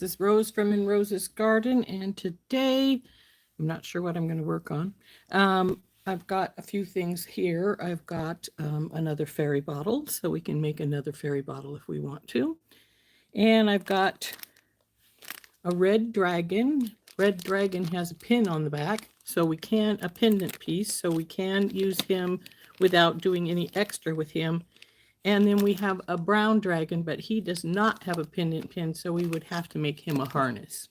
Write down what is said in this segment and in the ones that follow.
This is Rose from In Rose's Garden, and today I'm not sure what I'm going to work on. I've got a few things here. I've got another fairy bottle, so we can make another fairy bottle if we want to. And I've got a red dragon. Red dragon has a pin on the back, so we can, a pendant piece, so we can use him without doing any extra with him. And then we have a brown dragon, but he does not have a pendant pin, so we would have to make him a harness.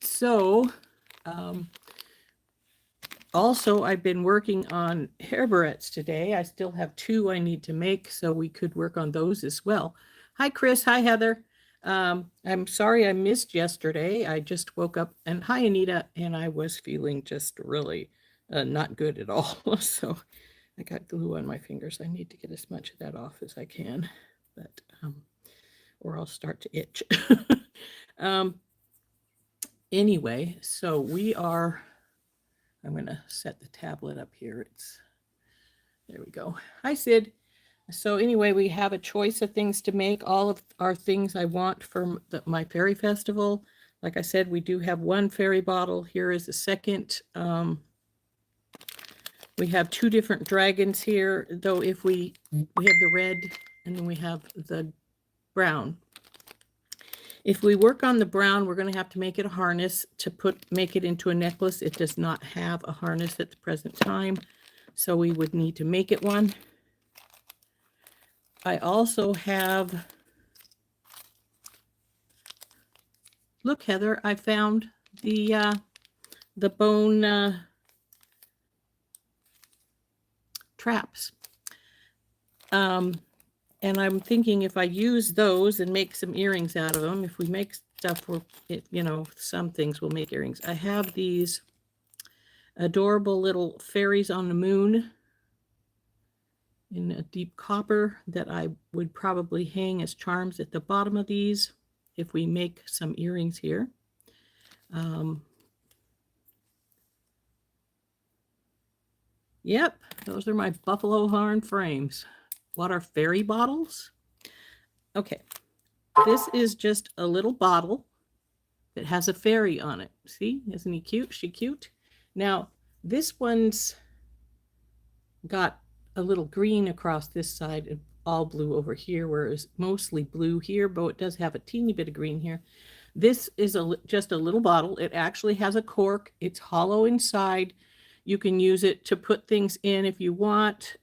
So, also, I've been working on hair barrettes today. I still have two I need to make, so we could work on those as well. Hi, Chris. Hi, Heather. I'm sorry I missed yesterday. I just woke up, and hi, Anita, and I was feeling just really not good at all. So I got glue on my fingers. I need to get as much of that off as I can, but or I'll start to itch. Anyway, so I'm going to set the tablet up here. There we go. Hi, Sid. So anyway, we have a choice of things to make. All of our things I want for my fairy festival. Like I said, we do have one fairy bottle. Here is the second. We have two different dragons here, though if we have the red and then we have the brown. If we work on the brown, we're going to have to make it a harness to make it into a necklace. It does not have a harness at the present time, so we would need to make it one. I also have, look, Heather, I found the bone traps. And I'm thinking if I use those and make some earrings out of them, if we make stuff for it, some things will make earrings. I have these adorable little fairies on the moon in a deep copper that I would probably hang as charms at the bottom of these if we make some earrings here. Yep, those are my buffalo horn frames. What are fairy bottles? Okay, this is just a little bottle that has a fairy on it. See, isn't he cute? She cute. Now, this one's got a little green across this side and all blue over here, whereas mostly blue here, but it does have a teeny bit of green here. This is just a little bottle. It actually has a cork. It's hollow inside. You can use it to put things in if you want.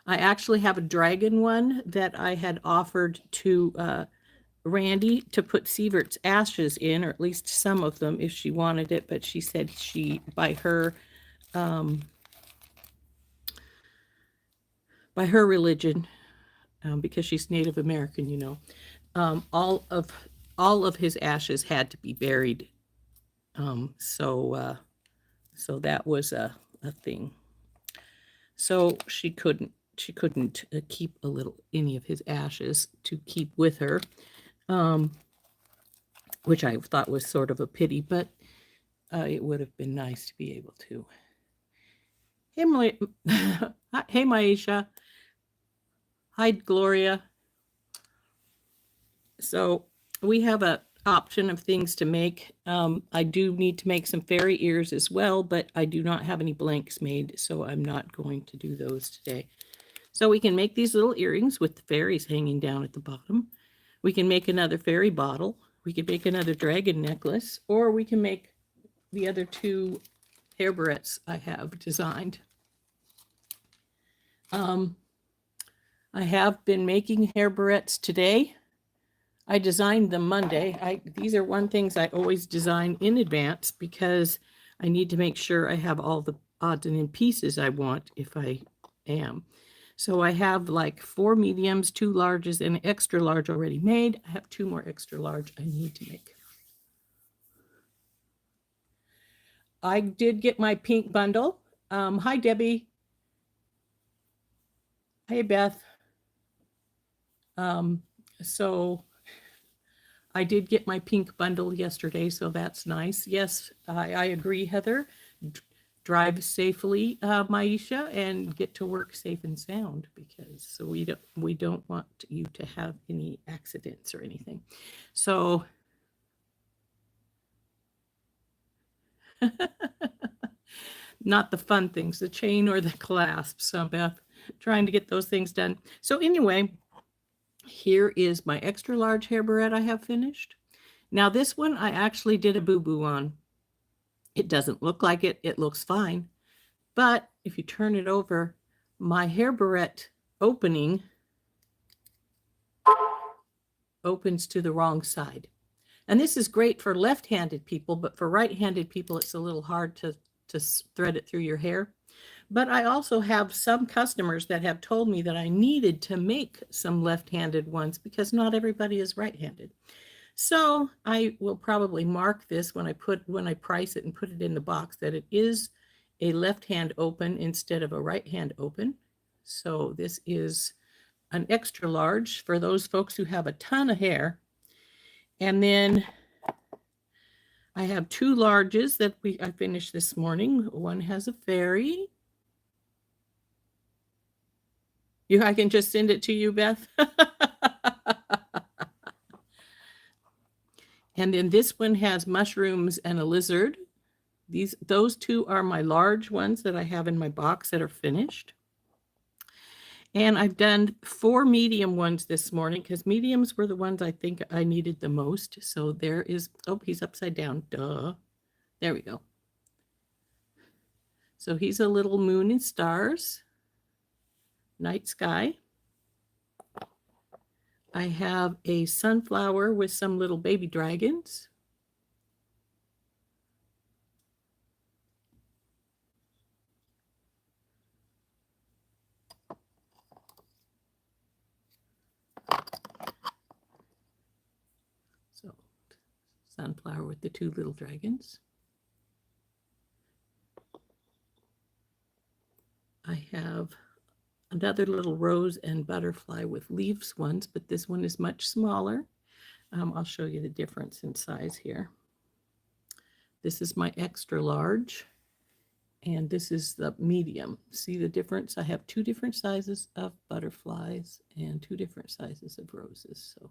I actually have a dragon one that I had offered to Randy to put Sievert's ashes in, or at least some of them if she wanted it, but she said by her religion, because she's Native American, all of his ashes had to be buried. So that was a thing. So she couldn't keep any of his ashes to keep with her, which I thought was sort of a pity, but it would have been nice to be able to. Hey, Maisha. Hi, Gloria. So we have an option of things to make. I do need to make some fairy ears as well, but I do not have any blanks made, so I'm not going to do those today. So we can make these little earrings with the fairies hanging down at the bottom. We can make another fairy bottle. We can make another dragon necklace, or we can make the other two hair barrettes I have designed. I have been making hair barrettes today. I designed them Monday. These are one things I always design in advance because I need to make sure I have all the odds and end pieces I want if I am. So I have like 4 mediums, 2 larges, and an extra large already made. I have 2 more extra large I need to make. I did get my pink bundle. Hi, Debbie. Hey, Beth. So I did get my pink bundle yesterday, so that's nice. Yes, I agree, Heather. drive safely, Maisha, and get to work safe and sound, because so we don't want you to have any accidents or anything. So not the fun things, the chain or the clasp. So Beth, trying to get those things done. So anyway, here is my extra large hair barrette I have finished. Now this one I actually did a boo-boo on. It doesn't look like it. It looks fine. But if you turn it over, my hair barrette opening opens to the wrong side. And this is great for left-handed people, but for right-handed people, it's a little hard to thread it through your hair. But I also have some customers that have told me that I needed to make some left-handed ones because not everybody is right-handed. So I will probably mark this when I price it and put it in the box that it is a left hand open instead of a right hand open. So this is an extra large for those folks who have a ton of hair. And then I have two larges that I finished this morning. One has a fairy. I can just send it to you, Beth. And then this one has mushrooms and a lizard. Those two are my large ones that I have in my box that are finished. And I've done 4 medium ones this morning because mediums were the ones I think I needed the most. So there is, oh, he's upside down. Duh. There we go. So he's a little moon and stars, night sky. I have a sunflower with some little baby dragons. So sunflower with the 2 little dragons. I have another little rose and butterfly with leaves ones, but this one is much smaller. I'll show you the difference in size here. This is my extra large, and this is the medium. See the difference? I have 2 different sizes of butterflies and 2 different sizes of roses. So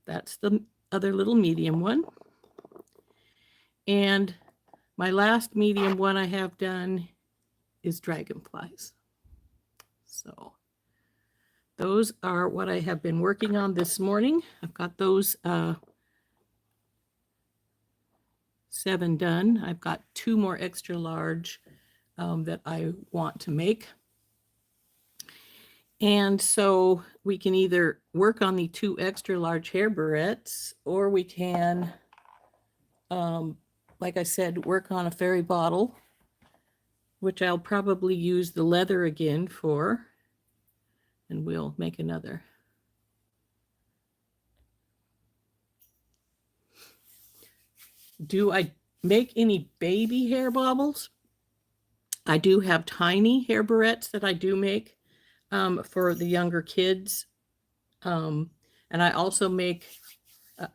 that's the other little medium one. And my last medium one I have done is dragonflies. So those are what I have been working on this morning. I've got those 7 done. I've got 2 more extra large that I want to make. And so we can either work on the 2 extra large hair barrettes, or we can, like I said, work on a fairy bottle, which I'll probably use the leather again for, and we'll make another. Do I make any baby hair baubles? I do have tiny hair barrettes that I do make for the younger kids. And I also make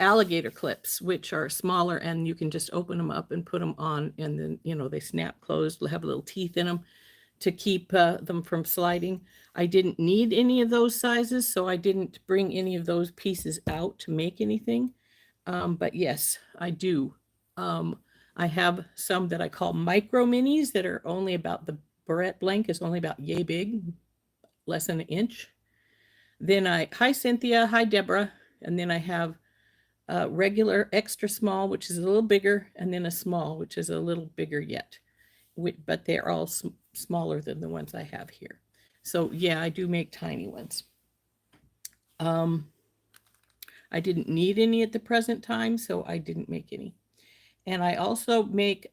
alligator clips, which are smaller, and you can just open them up and put them on, and then, you know, they snap closed, have little teeth in them to keep them from sliding. I didn't need any of those sizes, so I didn't bring any of those pieces out to make anything. But yes, I do. I have some that I call micro minis that are only about, the barrette blank is only about yay big, less than 1 inch. Then hi Cynthia, hi Deborah. And then I have a regular extra small, which is a little bigger, and then a small, which is a little bigger yet. But they're all smaller than the ones I have here. So yeah, I do make tiny ones. I didn't need any at the present time, so I didn't make any. And I also make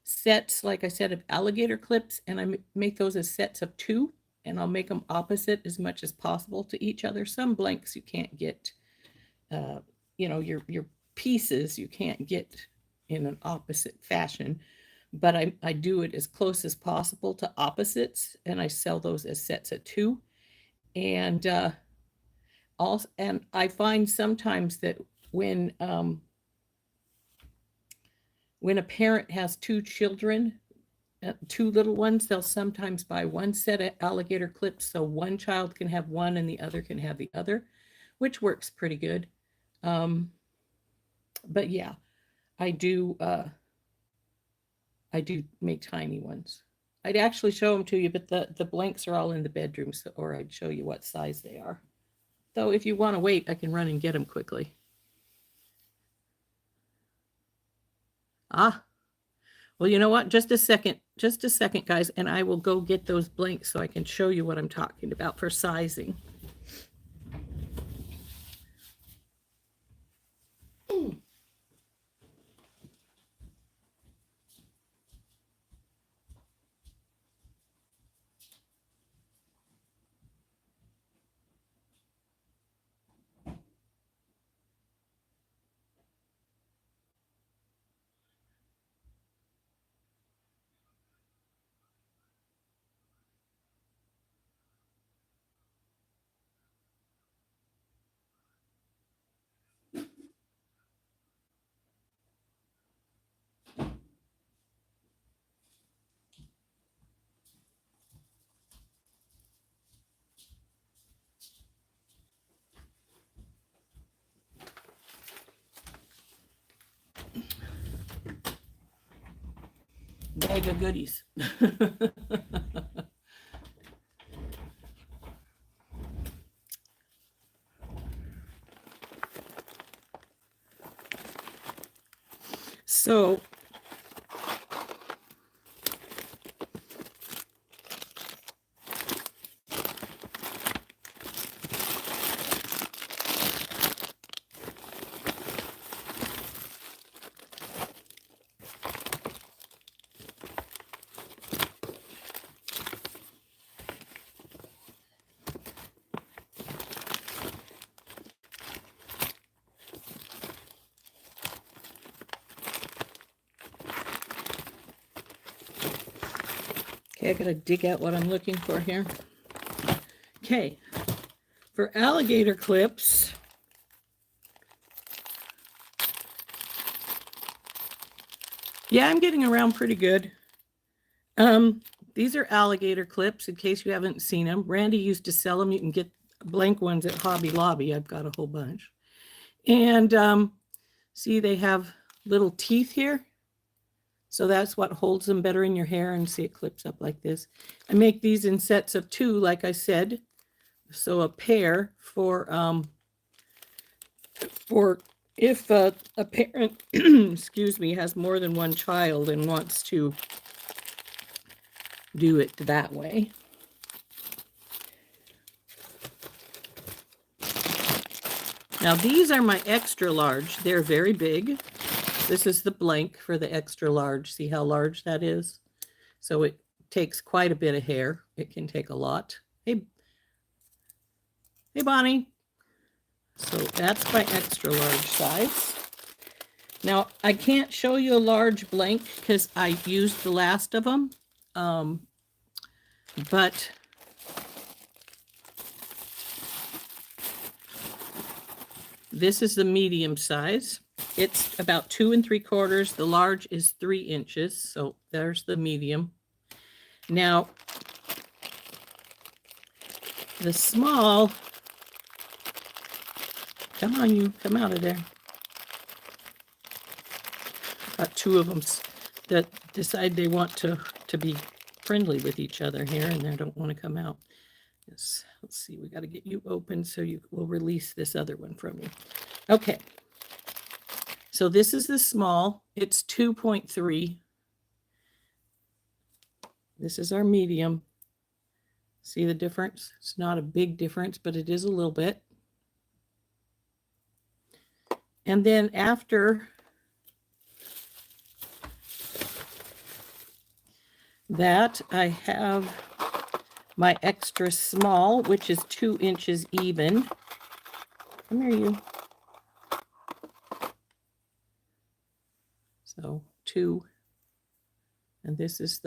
sets, like I said, of alligator clips, and I make those as sets of 2, and I'll make them opposite as much as possible to each other. Some blanks you can't get, you know, your pieces you can't get in an opposite fashion, but I do it as close as possible to opposites, and I sell those as sets of 2. And also, and I find sometimes that when when a parent has two children, two little ones, they'll sometimes buy one set of alligator clips so one child can have one and the other can have the other, which works pretty good. But yeah, I do make tiny ones. I'd actually show them to you, but the blanks are all in the bedroom, so, or I'd show you what size they are. Though if you want to wait, I can run and get them quickly. Ah, well, you know what? Just a second, guys, and I will go get those blanks so I can show you what I'm talking about for sizing. Bag of goodies. So okay, I gotta dig out what I'm looking for here. Okay, for alligator clips, yeah, I'm getting around pretty good. These are alligator clips, in case you haven't seen them. Randy used to sell them. You can get blank ones at Hobby Lobby. I've got a whole bunch. And see, they have little teeth here. So that's what holds them better in your hair, and see, it clips up like this. I make these in sets of 2, like I said. So a pair for if a parent, excuse me, has more than one child and wants to do it that way. Now these are my extra large. They're very big. This is the blank for the extra large. See how large that is? So it takes quite a bit of hair. It can take a lot. Hey Bonnie. So that's my extra large size. Now I can't show you a large blank because I used the last of them. But this is the medium size. It's about 2 3/4. The large is 3 inches. So there's the medium. Now, the small, come on, you come out of there. Got 2 of them that decide they want to be friendly with each other here, and they don't want to come out. Yes, let's see, we got to get you open so you will release this other one from you. Okay, so this is the small. It's 2.3. This is our medium. See the difference? It's not a big difference, but it is a little bit. And then after that, I have my extra small, which is 2 inches even. Come here, you. So 2. And this is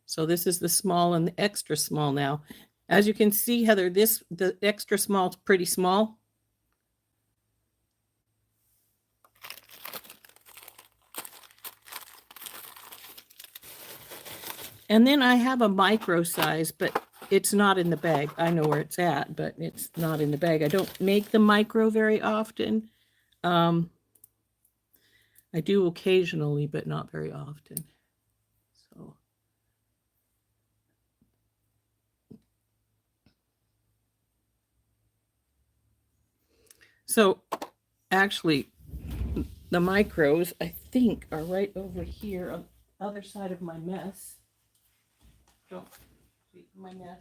so this is the small and the extra small now. As you can see, Heather, the extra small is pretty small. And then I have a micro size, but it's not in the bag. I know where it's at, but it's not in the bag. I don't make the micro very often. I do occasionally, but not very often. So actually, the micros, I think, are right over here on the other side of my mess. Don't see my mess.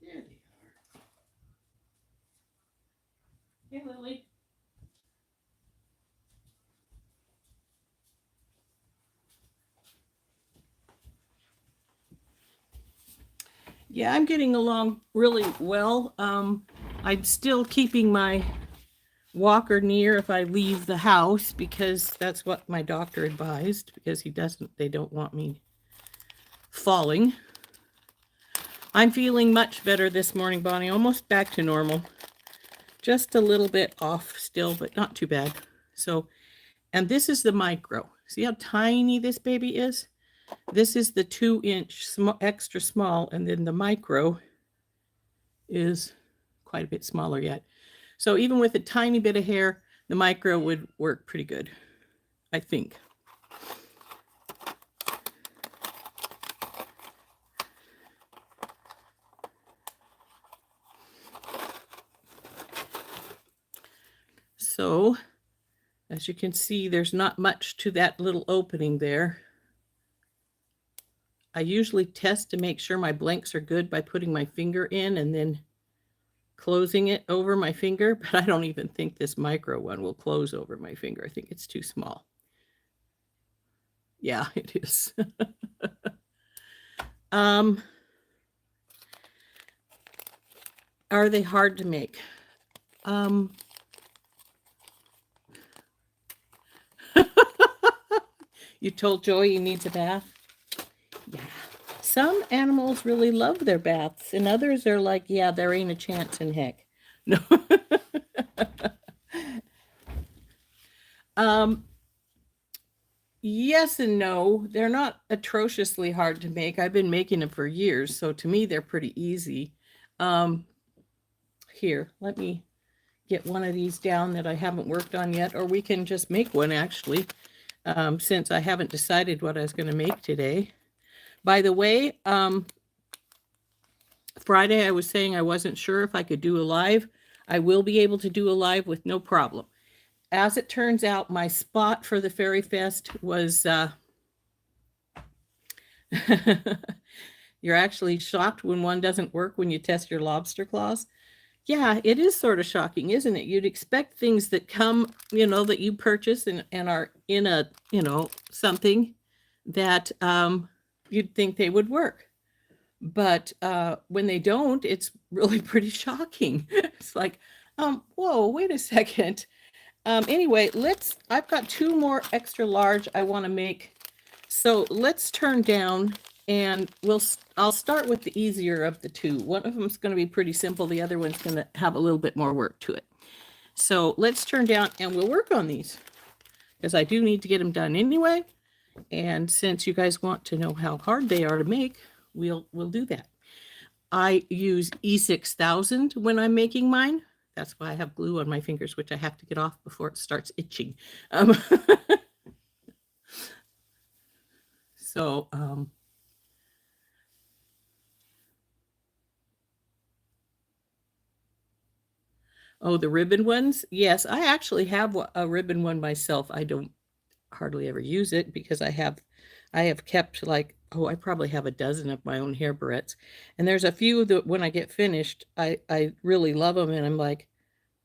There they are. Hey, Lily. Yeah, I'm getting along really well. I'm still keeping my walker near if I leave the house because that's what my doctor advised, because they don't want me falling. I'm feeling much better this morning, Bonnie, almost back to normal. Just a little bit off still, but not too bad. So, and this is the micro. See how tiny this baby is? This is the 2-inch extra small, and then the micro is quite a bit smaller yet. So even with a tiny bit of hair, the micro would work pretty good, I think. So, as you can see, there's not much to that little opening there. I usually test to make sure my blanks are good by putting my finger in and then closing it over my finger, but I don't even think this micro one will close over my finger. I think it's too small. Yeah, it is. Are they hard to make? You told Joey he needs a bath? Yeah. Some animals really love their baths, and others are like, yeah, there ain't a chance in heck. No. Yes and no. They're not atrociously hard to make. I've been making them for years, so to me they're pretty easy. Here, let me get one of these down that I haven't worked on yet, or we can just make one actually, since I haven't decided what I was going to make today. By the way, Friday I was saying I wasn't sure if I could do a live. I will be able to do a live with no problem. As it turns out, my spot for the Fairy Fest was, you're actually shocked when one doesn't work when you test your lobster claws. Yeah, it is sort of shocking, isn't it? You'd expect things that come, that you purchase and are in a, something that you'd think they would work. But when they don't, it's really pretty shocking. It's like, whoa, wait a second. Anyway, I've got 2 more extra large I want to make. So let's turn down and I'll start with the easier of the 2. One of them is going to be pretty simple. The other one's going to have a little bit more work to it. So let's turn down and we'll work on these because I do need to get them done anyway. And since you guys want to know how hard they are to make, we'll do that. I use E6000 when I'm making mine. That's why I have glue on my fingers, which I have to get off before it starts itching. So, oh, the ribbon ones? Yes, I actually have a ribbon one myself. I don't hardly ever use it because I have kept like, I probably have a dozen of my own hair barrettes. And there's a few that when I get finished, I really love them. And I'm like,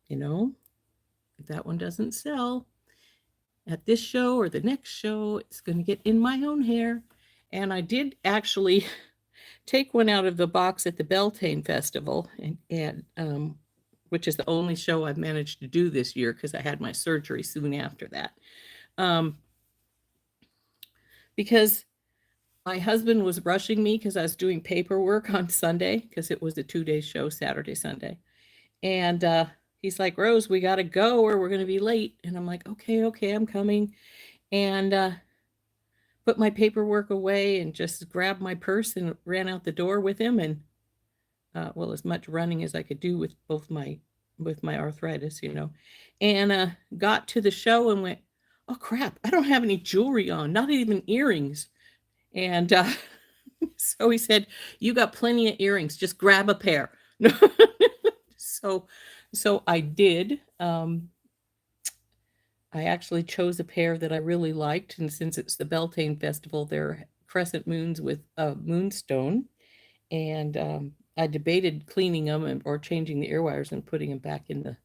if that one doesn't sell at this show or the next show, it's going to get in my own hair. And I did actually, take one out of the box at the Beltane Festival, and which is the only show I've managed to do this year because I had my surgery soon after that. Because my husband was rushing me because I was doing paperwork on Sunday because it was a 2-day show, Saturday, Sunday. And he's like, Rose, we got to go or we're going to be late. And I'm like, okay, I'm coming. And put my paperwork away and just grabbed my purse and ran out the door with him. And well, as much running as I could do with with my arthritis, and got to the show and went, oh crap, I don't have any jewelry on, not even earrings. And so he said, you got plenty of earrings, just grab a pair. So I did. I actually chose a pair that I really liked, and since it's the Beltane Festival, they're crescent moons with a moonstone, and I debated cleaning them or changing the ear wires and putting them back in the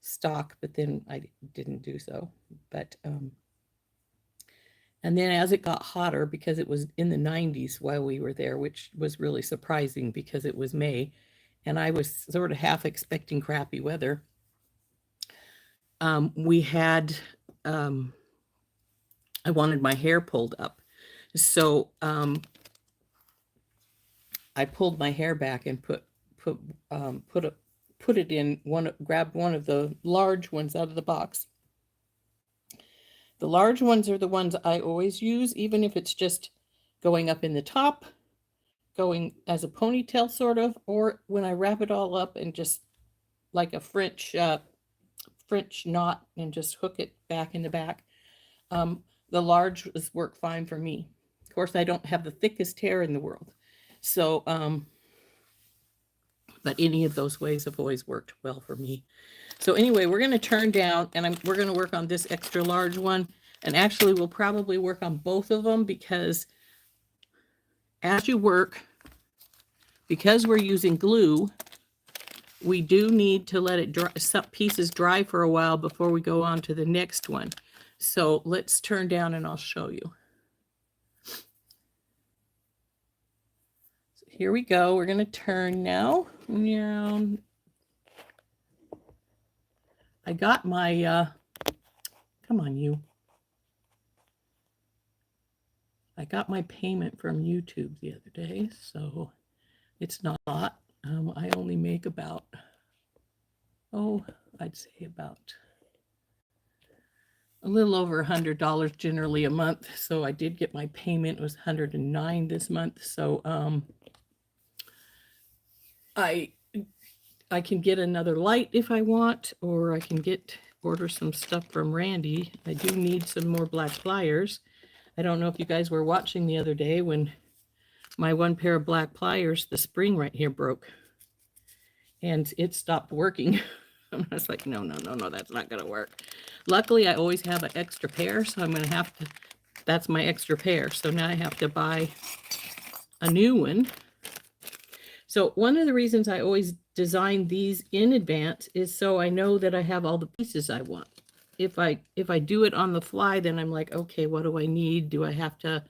stock, but then I didn't do so. But and then as it got hotter, because it was in the 90s while we were there, which was really surprising because it was May, and I was sort of half expecting crappy weather. We had, I wanted my hair pulled up. So I pulled my hair back and put it in grabbed one of the large ones out of the box. The large ones are the ones I always use, even if it's just going up in the top, going as a ponytail sort of, or when I wrap it all up and just like a French knot and just hook it back in the back. The large work fine for me. Of course, I don't have the thickest hair in the world. So, but any of those ways have always worked well for me. So anyway, we're going to turn down and we're going to work on this extra large one. And actually, we'll probably work on both of them because as you work, because we're using glue, we do need to let it dry, some pieces dry for a while before we go on to the next one. So let's turn down and I'll show you. So here we go. We're going to turn now. I got my, come on, you. I got my payment from YouTube the other day, so it's not a lot. I only make about, I'd say about a little over $100 generally a month. So I did get my payment. It was $109 this month. So I can get another light if I want, or I can order some stuff from Randy. I do need some more black pliers. I don't know if you guys were watching the other day when my one pair of black pliers, the spring right here broke and it stopped working. I was like, no, that's not going to work. Luckily, I always have an extra pair, so I'm going to have to, that's my extra pair. So now I have to buy a new one. So one of the reasons I always design these in advance is so I know that I have all the pieces I want. If I do it on the fly, then I'm like, okay, what do I need? Do I have to,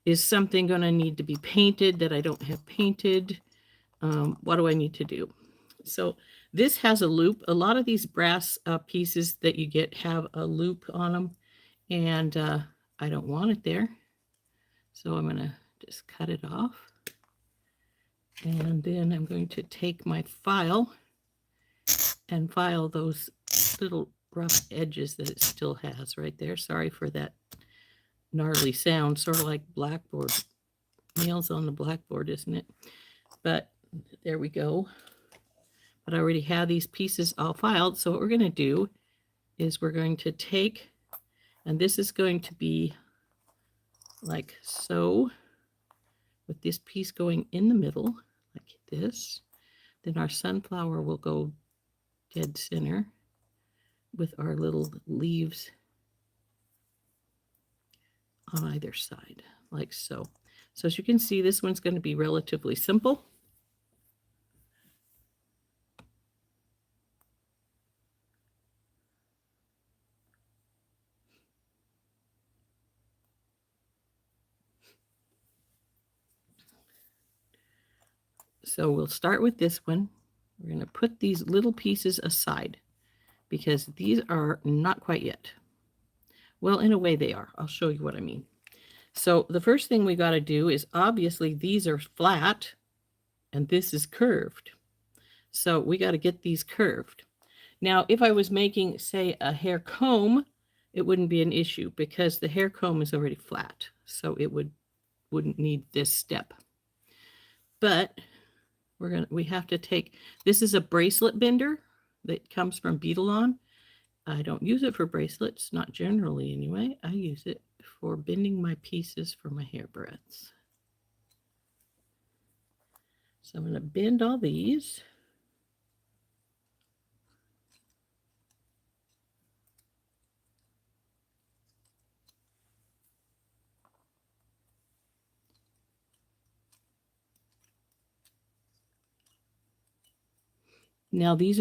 is something going to need to be painted that I don't have painted? What do I need to do? So this has a loop. A lot of these brass pieces that you get have a loop on them, and I don't want it there. So I'm going to just cut it off. And then I'm going to take my file and file those little rough edges that it still has right there. Sorry for that gnarly sound, sort of like blackboard, nails on the blackboard, isn't it? But there we go. But I already have these pieces all filed. So what we're going to do is we're going to take, and this is going to be like so, with this piece going in the middle, like this. Then our sunflower will go dead center with our little leaves on either side, like so. So as you can see, this one's going to be relatively simple. So we'll start with this one. We're going to put these little pieces aside because these are not quite yet. Well, in a way they are. I'll show you what I mean. So the first thing we got to do is, obviously these are flat and this is curved. So we got to get these curved. Now, if I was making, say, a hair comb, it wouldn't be an issue because the hair comb is already flat. So it wouldn't need this step. But we have to take, this is a bracelet bender that comes from Beadalon. I don't use it for bracelets, not generally anyway. I use it for bending my pieces for my hairbreadths. So I'm going to bend all these. Now these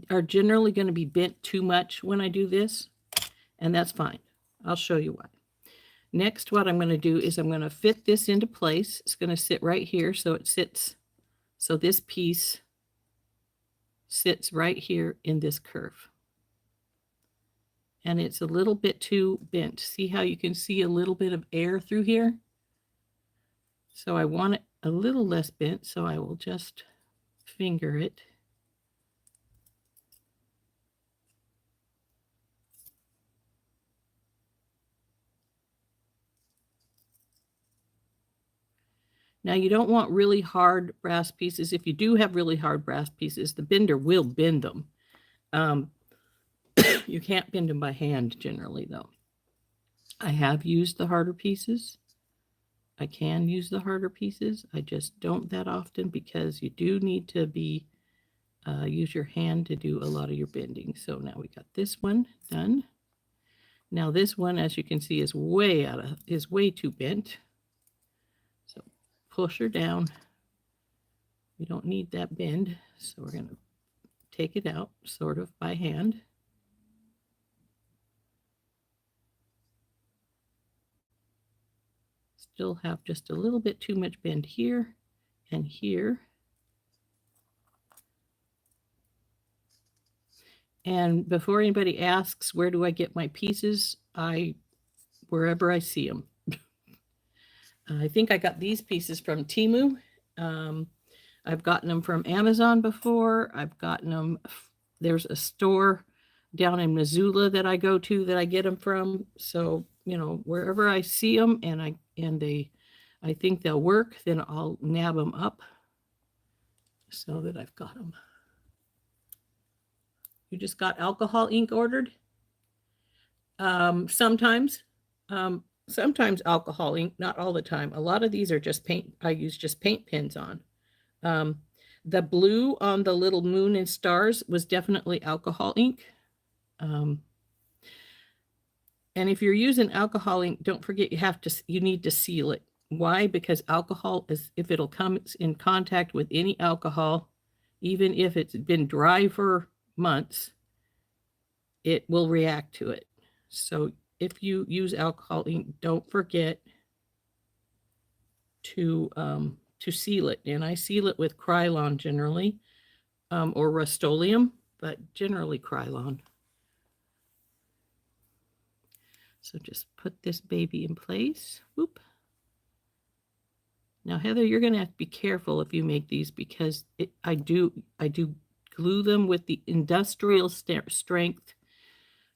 are generally going to be bent too much when I do this, and that's fine. I'll show you why. Next, what I'm going to do is I'm going to fit this into place. It's going to sit right here, so it sits, so this piece sits right here in this curve. And it's a little bit too bent. See how you can see a little bit of air through here? So I want it a little less bent, so I will just finger it. Now you don't want really hard brass pieces. If you do have really hard brass pieces, the bender will bend them. You can't bend them by hand generally though. I have used the harder pieces. I can use the harder pieces. I just don't that often because you do need to be use your hand to do a lot of your bending. So now we got this one done. Now this one, as you can see, is way too bent. So push her down. We don't need that bend, so we're going to take it out sort of by hand. Still have just a little bit too much bend here and here. And before anybody asks, where do I get my pieces? Wherever I see them. I think I got these pieces from Temu. I've gotten them from Amazon before. I've gotten them, there's a store down in Missoula that I go to that I get them from. So, you know, wherever I see them and I think they'll work, then I'll nab them up so that I've got them. You just got alcohol ink ordered? Sometimes alcohol ink, not all the time. A lot of these are just paint. I use just paint pens on. The blue on the little moon and stars was definitely alcohol ink. And if you're using alcohol ink, don't forget you need to seal it. Why? Because alcohol is, if it'll come in contact with any alcohol, even if it's been dry for months, it will react to it. So if you use alcohol ink, don't forget to seal it. And I seal it with Krylon generally, or Rust-Oleum, but generally Krylon. So just put this baby in place. Whoop. Now, Heather, you're going to have to be careful if you make these because I do glue them with the industrial strength,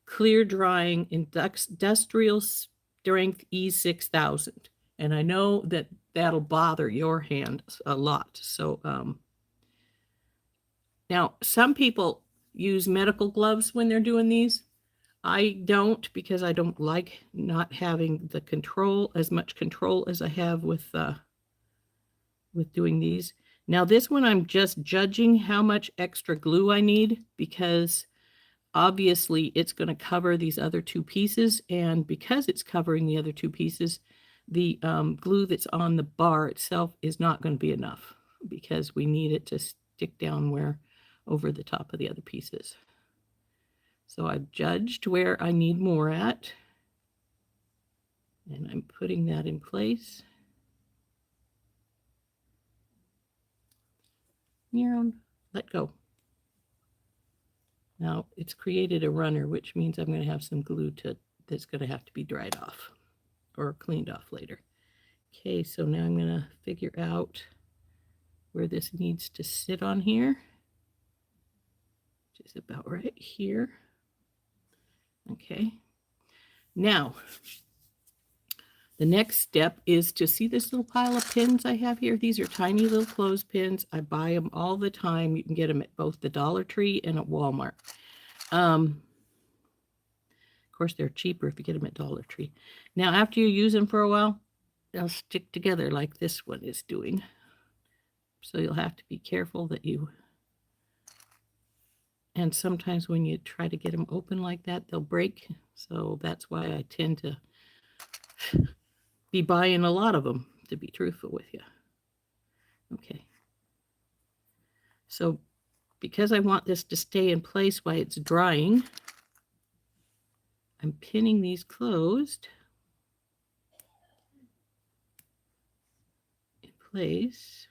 clear drying, industrial strength E6000. And I know that that'll bother your hand a lot. So now some people use medical gloves when they're doing these. I don't, because I don't like not having the control, as much control as I have with doing these. Now this one, I'm just judging how much extra glue I need because obviously it's going to cover these other two pieces. And because it's covering the other two pieces, the glue that's on the bar itself is not going to be enough because we need it to stick down over the top of the other pieces. So I've judged where I need more at, and I'm putting that in place. Let go. Now it's created a runner, which means I'm going to have some glue that's going to have to be dried off or cleaned off later. Okay, so now I'm going to figure out where this needs to sit on here, which is about right here. Okay, now the next step is to see this little pile of pins I have here. These are tiny little clothespins. I buy them all the time. You can get them at both the Dollar Tree and at Walmart. Of course, they're cheaper if you get them at Dollar Tree. Now, after you use them for a while, they'll stick together like this one is doing. So you'll have to be careful that you... And sometimes when you try to get them open like that, they'll break. So that's why I tend to be buying a lot of them, to be truthful with you. Okay. So because I want this to stay in place while it's drying, I'm pinning these closed in place.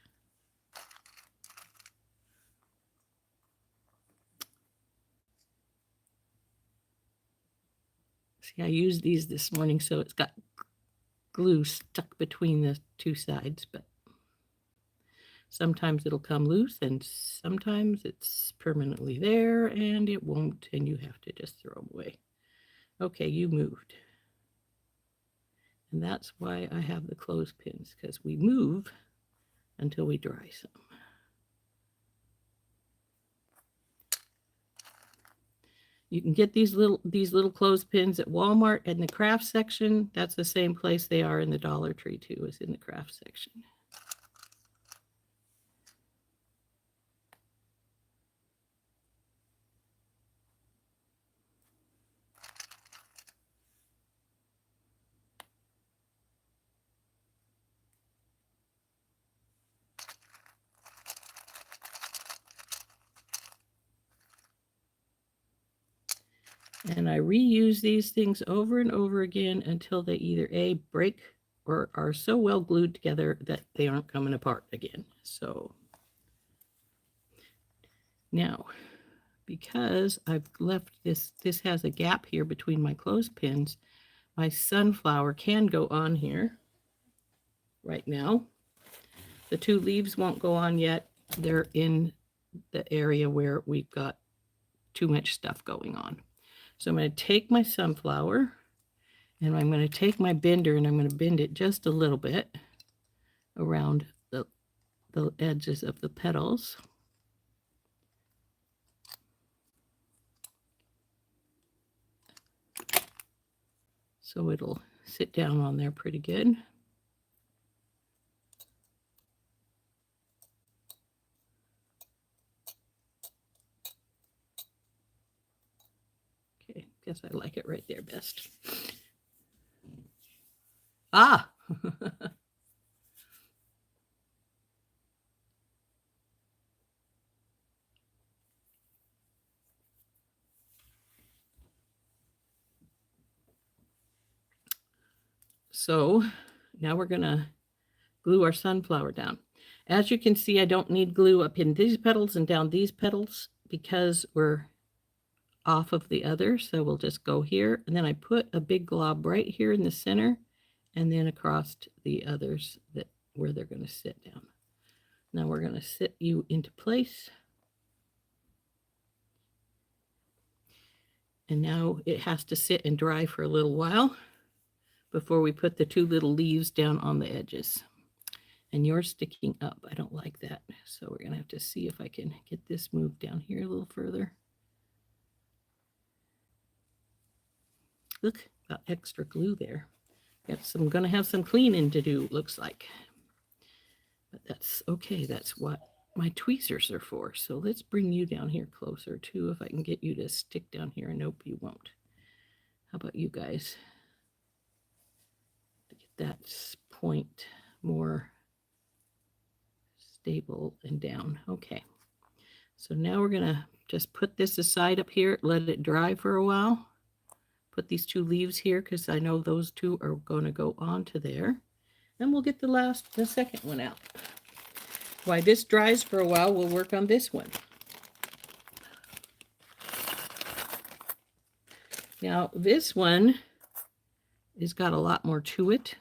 See, I used these this morning, so it's got glue stuck between the two sides, but sometimes it'll come loose and sometimes it's permanently there and it won't, and you have to just throw them away. Okay, you moved. And that's why I have the clothespins, because we move until we dry some. You can get these little clothespins at Walmart in the craft section. That's the same place they are in the Dollar Tree too, as in the craft section. And I reuse these things over and over again until they either A, break or are so well glued together that they aren't coming apart again. So now, because I've left this has a gap here between my clothespins, my sunflower can go on here right now. The two leaves won't go on yet. They're in the area where we've got too much stuff going on. So I'm going to take my sunflower and I'm going to take my bender and I'm going to bend it just a little bit around the edges of the petals. So it'll sit down on there pretty good. Okay, guess I like it right there best. Ah! So now we're going to glue our sunflower down. As you can see, I don't need glue up in these petals and down these petals because we're off of the other. So we'll just go here. And then I put a big glob right here in the center and then across the others where they're going to sit down. Now we're going to sit you into place. And now it has to sit and dry for a little while before we put the two little leaves down on the edges. And you're sticking up. I don't like that. So we're going to have to see if I can get this moved down here a little further. Look, got extra glue there. I'm going to have some cleaning to do, looks like. But that's okay. That's what my tweezers are for. So let's bring you down here closer too, if I can get you to stick down here. Nope, you won't. How about you guys? To get that point more stable and down. Okay. So now we're going to just put this aside up here, let it dry for a while. Put these two leaves here because I know those two are going to go onto there. And we'll get the second one out. While this dries for a while, we'll work on this one. Now, this one has got a lot more to it.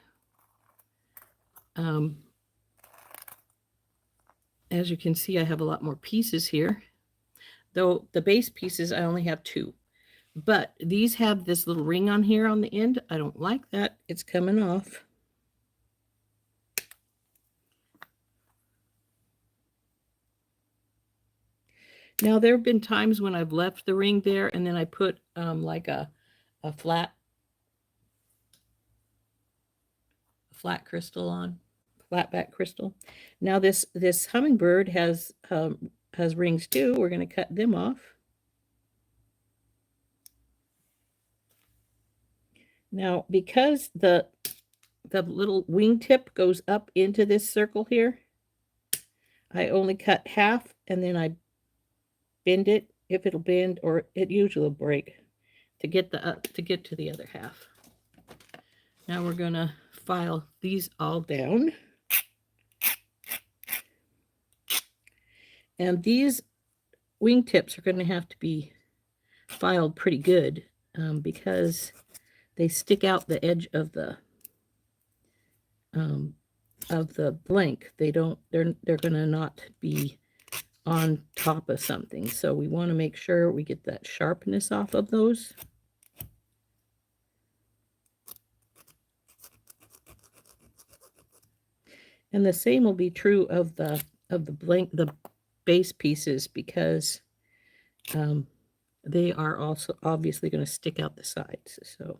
As you can see, I have a lot more pieces here. Though the base pieces, I only have 2. But these have this little ring on here on the end. I don't like that. It's coming off. Now, there have been times when I've left the ring there and then I put like a flat crystal on, flat back crystal. Now this hummingbird has rings too. We're going to cut them off. Now, because the little wingtip goes up into this circle here, I only cut half and then I bend it if it'll bend, or it usually will break to get to the other half. Now we're going to file these all down. And these wingtips are going to have to be filed pretty good because they stick out the edge of the blank. They're going to not be on top of something. So we want to make sure we get that sharpness off of those. And the same will be true of the base pieces, because they are also obviously going to stick out the sides. So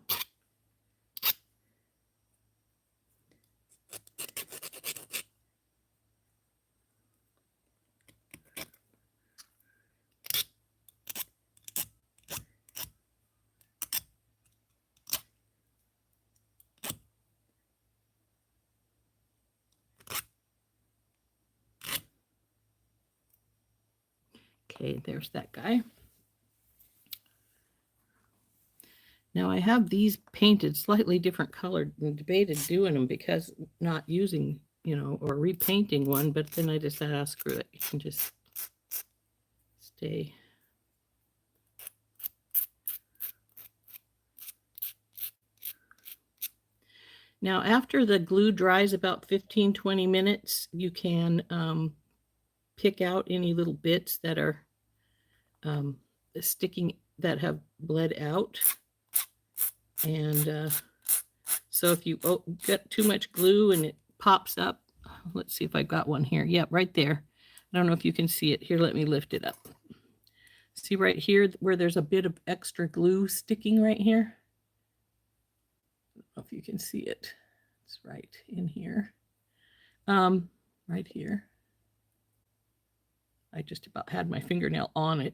okay, there's that guy. Now I have these painted slightly different colored and debated doing them because not using, or repainting one, but then I just said, screw it. You can just stay. Now, after the glue dries about 15-20 minutes, you can pick out any little bits that are sticking, that have bled out. And so if you get too much glue and it pops up, let's see if I got one here. Yeah, right there. I don't know if you can see it. Here, let me lift it up. See right here where there's a bit of extra glue sticking right here? I don't know if you can see it. It's right in here. Right here. I just about had my fingernail on it.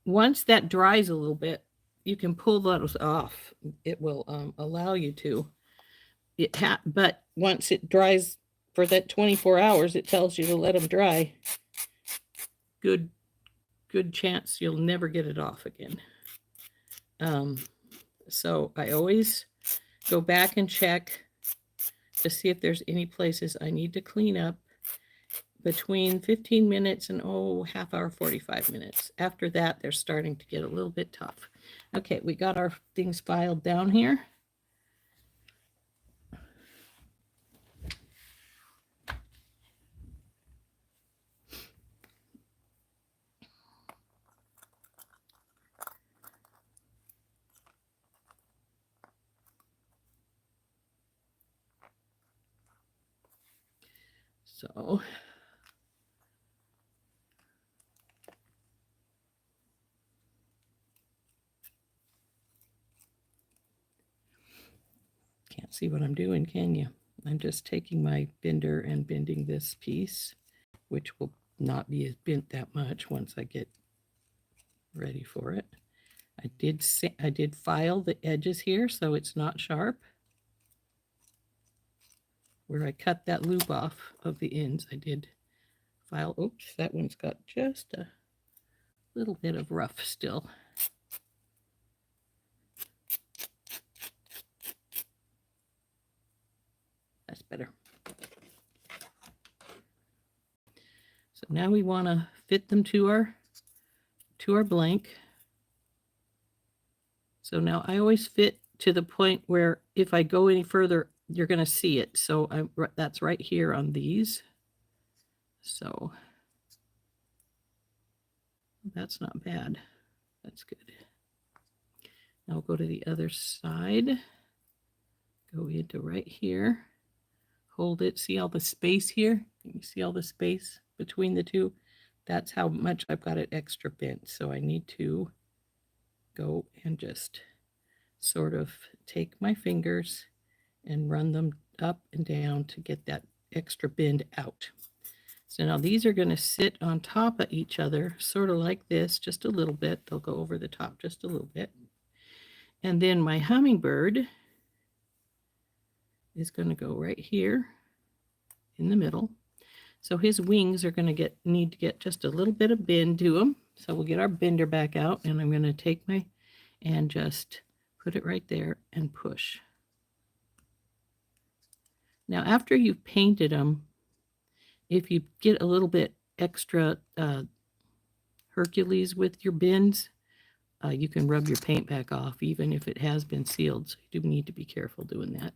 Once that dries a little bit, you can pull those off. It will allow you to. But once it dries for that 24 hours, it tells you to let them dry. Good chance you'll never get it off again. So I always go back and check to see if there's any places I need to clean up between 15 minutes and half hour, 45 minutes. After that, they're starting to get a little bit tough. Okay, we got our things filed down here. So can't see what I'm doing, can you? I'm just taking my bender and bending this piece, which will not be bent that much once I get ready for it. I did file the edges here so it's not sharp. Where I cut that loop off of the ends, I did file. Oops, that one's got just a little bit of rough still. That's better. now we want to fit them to our blank. So now I always fit to the point where if I go any further, you're going to see it. So that's right here on these. So that's not bad. That's good. Now I'll go to the other side. Go into right here. Hold it. See all the space here? You see all the space between the two? That's how much I've got it extra bent. So I need to go and just sort of take my fingers and run them up and down to get that extra bend out. So now these are going to sit on top of each other, sort of like this, just a little bit. They'll go over the top just a little bit. And then my hummingbird is going to go right here in the middle. So his wings are going to need to get just a little bit of bend to them. So we'll get our bender back out, and I'm going to take and just put it right there and push. Now, after you've painted them, if you get a little bit extra Hercules with your bends, you can rub your paint back off, even if it has been sealed. So you do need to be careful doing that.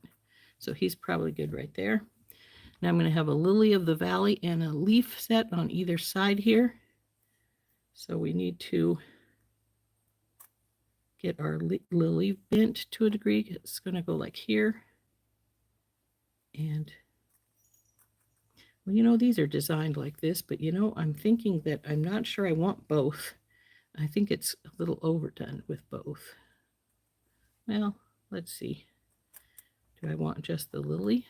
So he's probably good right there. Now I'm going to have a lily of the valley and a leaf set on either side here. So we need to get our lily bent to a degree. It's going to go like here. And, well, you know, these are designed like this, but, you know, I'm thinking that I'm not sure I want both. I think it's a little overdone with both. Well, let's see. Do I want just the lily?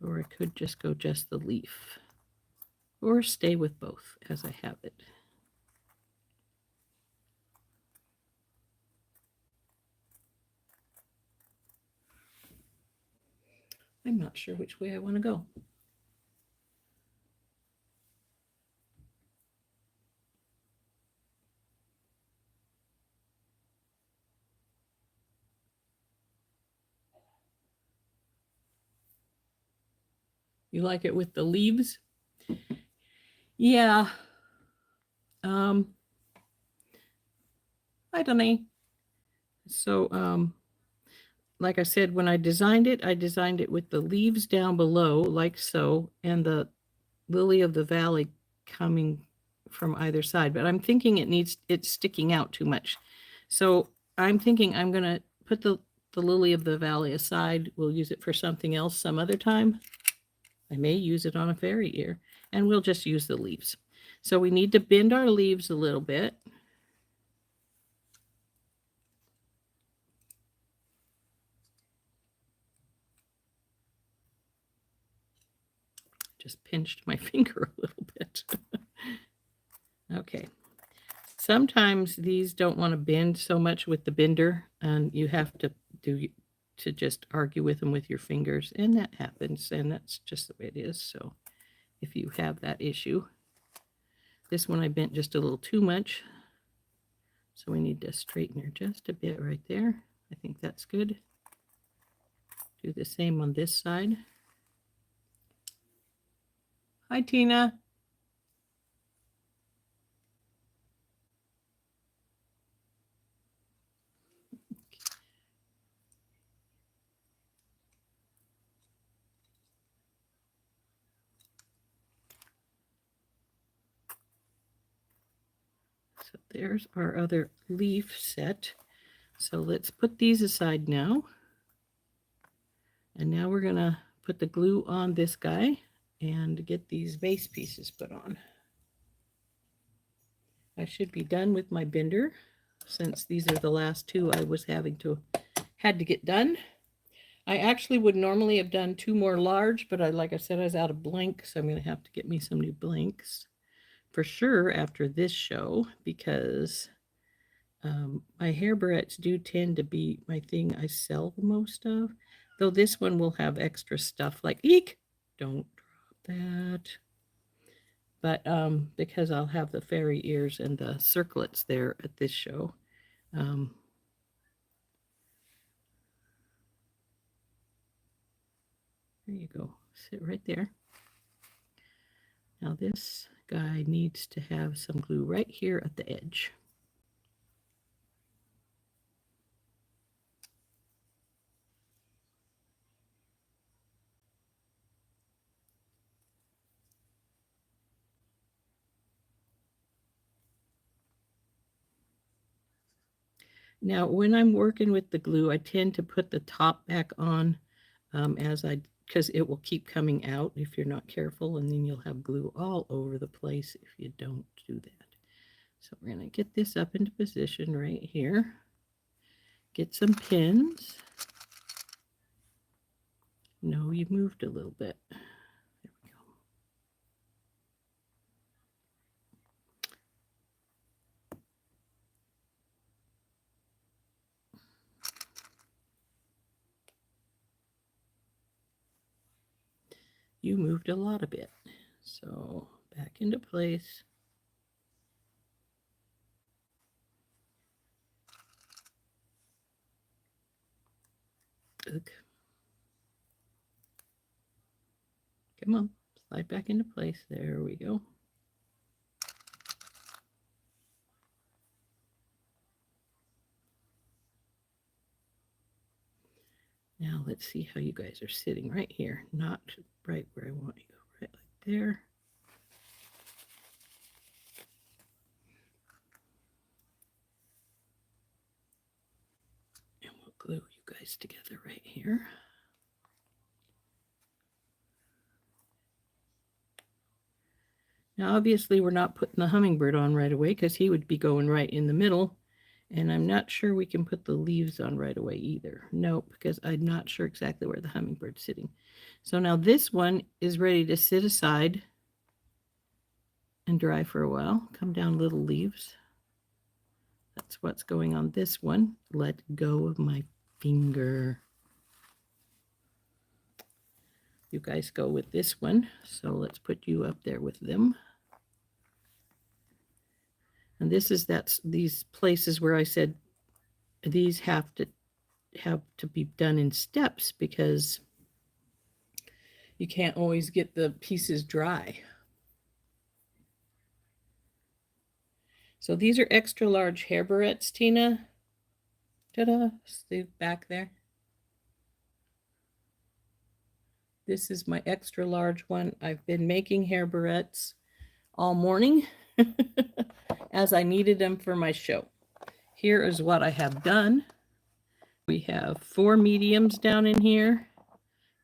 Or I could just go just the leaf. Or stay with both as I have it. I'm not sure which way I want to go. You like it with the leaves? Yeah. I don't know. So, like I said, when I designed it with the leaves down below, like so, and the lily of the valley coming from either side. But I'm thinking it's sticking out too much. So I'm thinking I'm going to put the lily of the valley aside. We'll use it for something else some other time. I may use it on a fairy ear, and we'll just use the leaves. So we need to bend our leaves a little bit. Just pinched my finger a little bit. Okay. Sometimes these don't want to bend so much with the bender, and you have to just argue with them with your fingers, and that happens, and that's just the way it is. So if you have that issue, this one I bent just a little too much, so we need to straighten her just a bit right there. I think that's good. Do the same on this side. Hi, Tina. So there's our other leaf set. So let's put these aside now. And now we're going to put the glue on this guy and get these base pieces put on. I should be done with my bender since these are the last two I was had to get done. I actually would normally have done two more large, but like I said, I was out of blank, so I'm going to have to get me some new blanks for sure after this show, because my hair barrettes do tend to be my thing I sell the most of, though this one will have extra stuff like, eek, don't drop. that. But because I'll have the fairy ears and the circlets there at this show, there you go. Sit right there. Now this guy needs to have some glue right here at the edge. Now, when I'm working with the glue, I tend to put the top back on because it will keep coming out if you're not careful, and then you'll have glue all over the place if you don't do that. So we're going to get this up into position right here. Get some pins. No, you moved a little bit. There we go. You moved a lot of it. So back into place. Ugh. Come on, slide back into place. There we go. Now let's see how you guys are sitting right here, not right where I want you, right like there. And we'll glue you guys together right here. Now obviously we're not putting the hummingbird on right away because he would be going right in the middle. And I'm not sure we can put the leaves on right away either. No, because I'm not sure exactly where the hummingbird's sitting. So now this one is ready to sit aside and dry for a while. Come down, little leaves. That's what's going on this one. Let go of my finger. You guys go with this one. So let's put you up there with them. And this is these places where I said these have to be done in steps because you can't always get the pieces dry. So these are extra large hair barrettes, Tina. Ta-da, stay back there. This is my extra large one. I've been making hair barrettes all morning as I needed them for my show. Here is what I have done. We have 4 mediums down in here,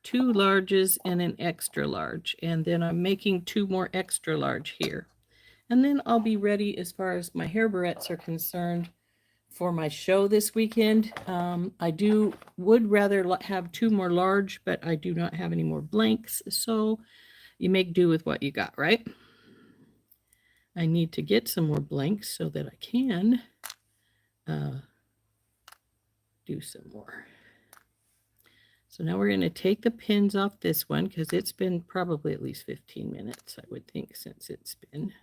2 larges and an extra large. And then I'm making 2 more extra large here. And then I'll be ready as far as my hair barrettes are concerned for my show this weekend. I would rather have 2 more large, but I do not have any more blanks. So you make do with what you got, right? I need to get some more blanks so that I can do some more. So now we're going to take the pins off this one because it's been probably at least 15 minutes, I would think, since it's been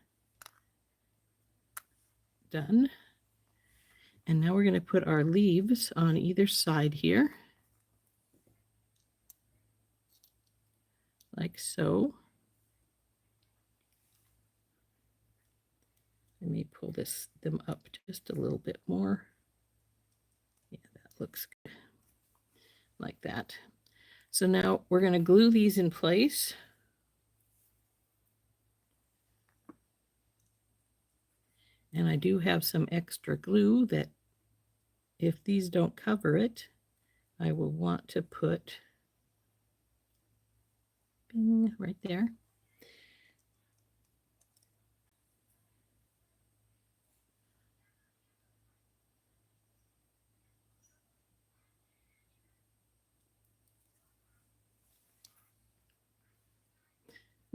done. And now we're going to put our leaves on either side here, like so. Let me pull them up just a little bit more. Yeah, that looks good. Like that. So now we're going to glue these in place. And I do have some extra glue that if these don't cover it, I will want to put right there.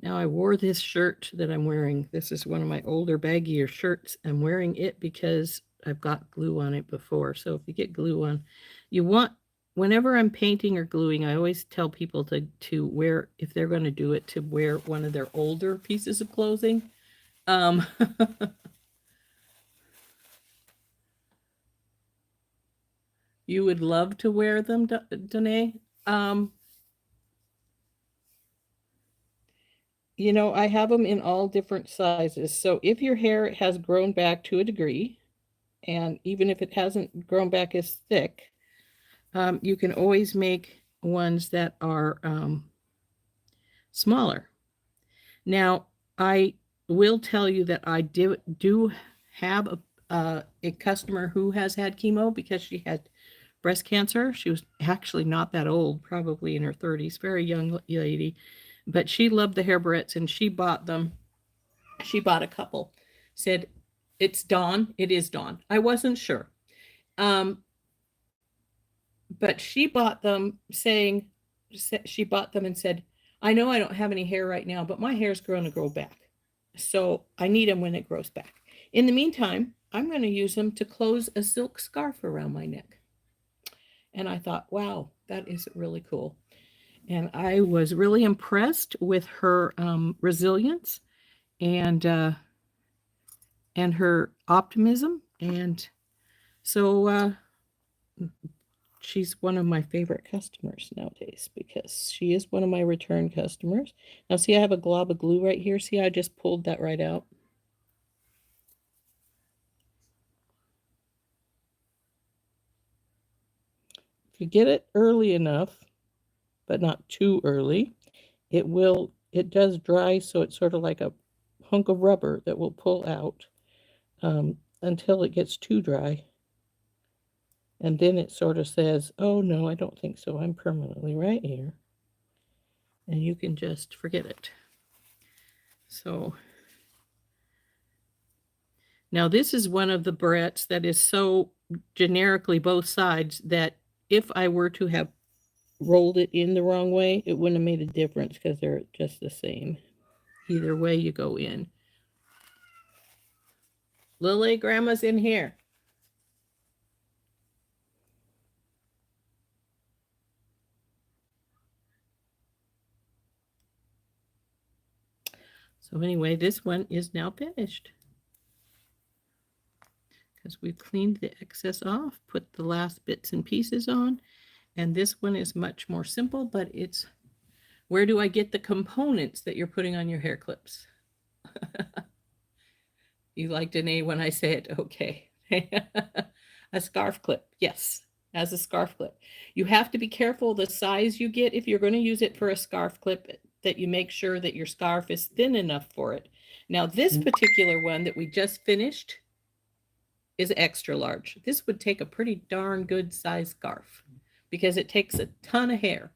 Now I wore this shirt that I'm wearing. This is one of my older baggier shirts. I'm wearing it because I've got glue on it before. So if you get glue on, you want whenever I'm painting or gluing, I always tell people to wear, if they're going to do it, to wear one of their older pieces of clothing. You would love to wear them, Danae. You know, I have them in all different sizes. So if your hair has grown back to a degree, and even if it hasn't grown back as thick, you can always make ones that are smaller. Now, I will tell you that I do have a customer who has had chemo because she had breast cancer. She was actually not that old, probably in her 30s, very young lady, but she loved the hair barrettes and she bought them. She bought a couple, said, "It's Dawn. It is Dawn." I wasn't sure. But she bought them saying, she bought them and said, "I know I don't have any hair right now, but my hair's going to grow back. So I need them when it grows back. In the meantime, I'm going to use them to close a silk scarf around my neck." And I thought, wow, that is really cool. And I was really impressed with her resilience and her optimism. And so she's one of my favorite customers nowadays because she is one of my return customers. Now, see, I have a glob of glue right here. See, I just pulled that right out. If you get it early enough, but not too early, it does dry, so it's sort of like a hunk of rubber that will pull out until it gets too dry. And then it sort of says, "Oh, no, I don't think so. I'm permanently right here." And you can just forget it. So now this is one of the barrettes that is so generically both sides that if I were to have rolled it in the wrong way, it wouldn't have made a difference because they're just the same. Either way you go in. Lily, Grandma's in here. So anyway, this one is now finished because we've cleaned the excess off, put the last bits and pieces on, and this one is much more simple, but it's, where do I get the components that you're putting on your hair clips? You like Danae when I say it? Okay. A scarf clip. Yes, as a scarf clip. You have to be careful the size you get if you're going to use it for a scarf clip, that you make sure that your scarf is thin enough for it. Now, this particular one that we just finished is extra large. This would take a pretty darn good size scarf because it takes a ton of hair.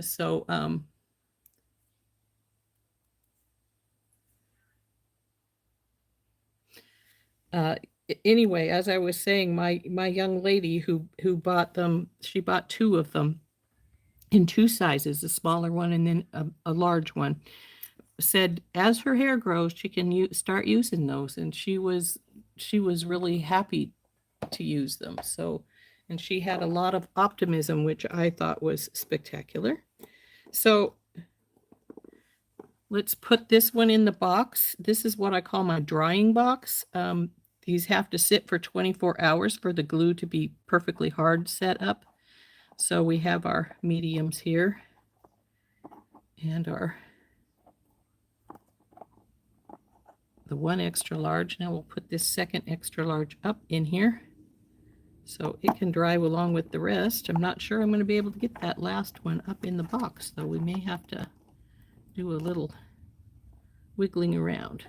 So, anyway, as I was saying, my young lady who bought them, she bought two of them in two sizes, a smaller one and then a large one, said as her hair grows, she can start using those, and she was really happy to use them. So, and she had a lot of optimism, which I thought was spectacular. So let's put this one in the box. This is what I call my drying box. These have to sit for 24 hours for the glue to be perfectly hard set up. So we have our mediums here and the one extra large. Now we'll put this second extra large up in here so it can dry along with the rest. I'm not sure I'm going to be able to get that last one up in the box, though. We may have to do a little wiggling around.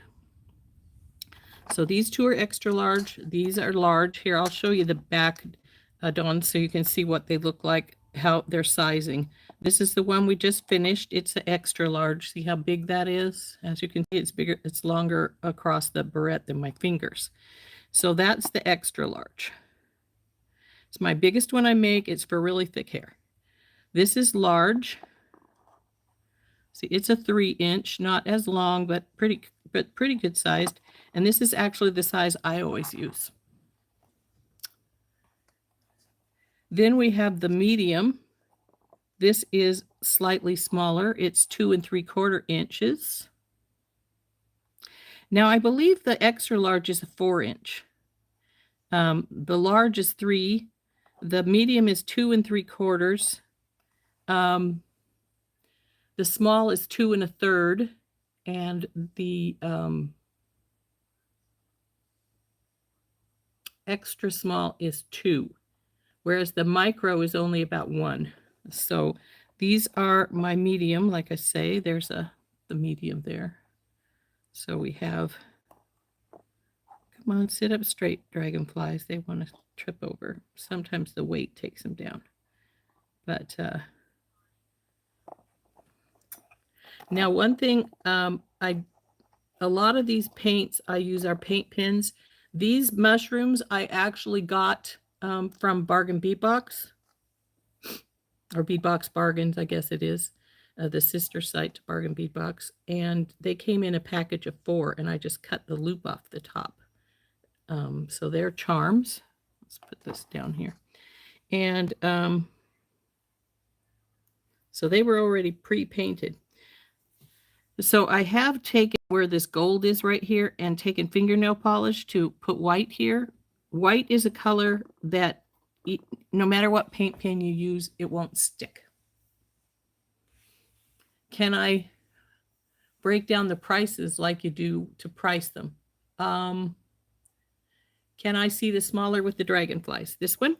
So these two are extra large. These are large. Here, I'll show you the back, Dawn, so you can see what they look like, how they're sizing. This is the one we just finished. It's an extra large. See how big that is? As you can see, it's bigger, it's longer across the barrette than my fingers. So that's the extra large. It's my biggest one I make. It's for really thick hair. This is large. See, it's a 3-inch, not as long, but pretty good sized. And this is actually the size I always use. Then we have the medium. This is slightly smaller. It's 2 3/4 inches. Now, I believe the extra large is a 4-inch. The large is 3. The medium is 2 3/4. The small is 2 1/3, and the extra small is 2, whereas the micro is only about 1. So these are my medium. Like I say, there's the medium there. So we have, come on, sit up straight, dragonflies. They want to trip over. Sometimes the weight takes them down. But now one thing, a lot of these paints, I use our paint pens. These mushrooms I actually got from Bargain Beatbox, or Beatbox Bargains, I guess it is, the sister site to Bargain Beatbox. And they came in a package of 4, and I just cut the loop off the top. So they're charms. Let's put this down here. And so they were already pre-painted. So I have taken where this gold is right here and taken fingernail polish to put white here. White is a color that no matter what paint pen you use, it won't stick. Can I break down the prices like you do to price them? Can I see the smaller with the dragonflies? This one?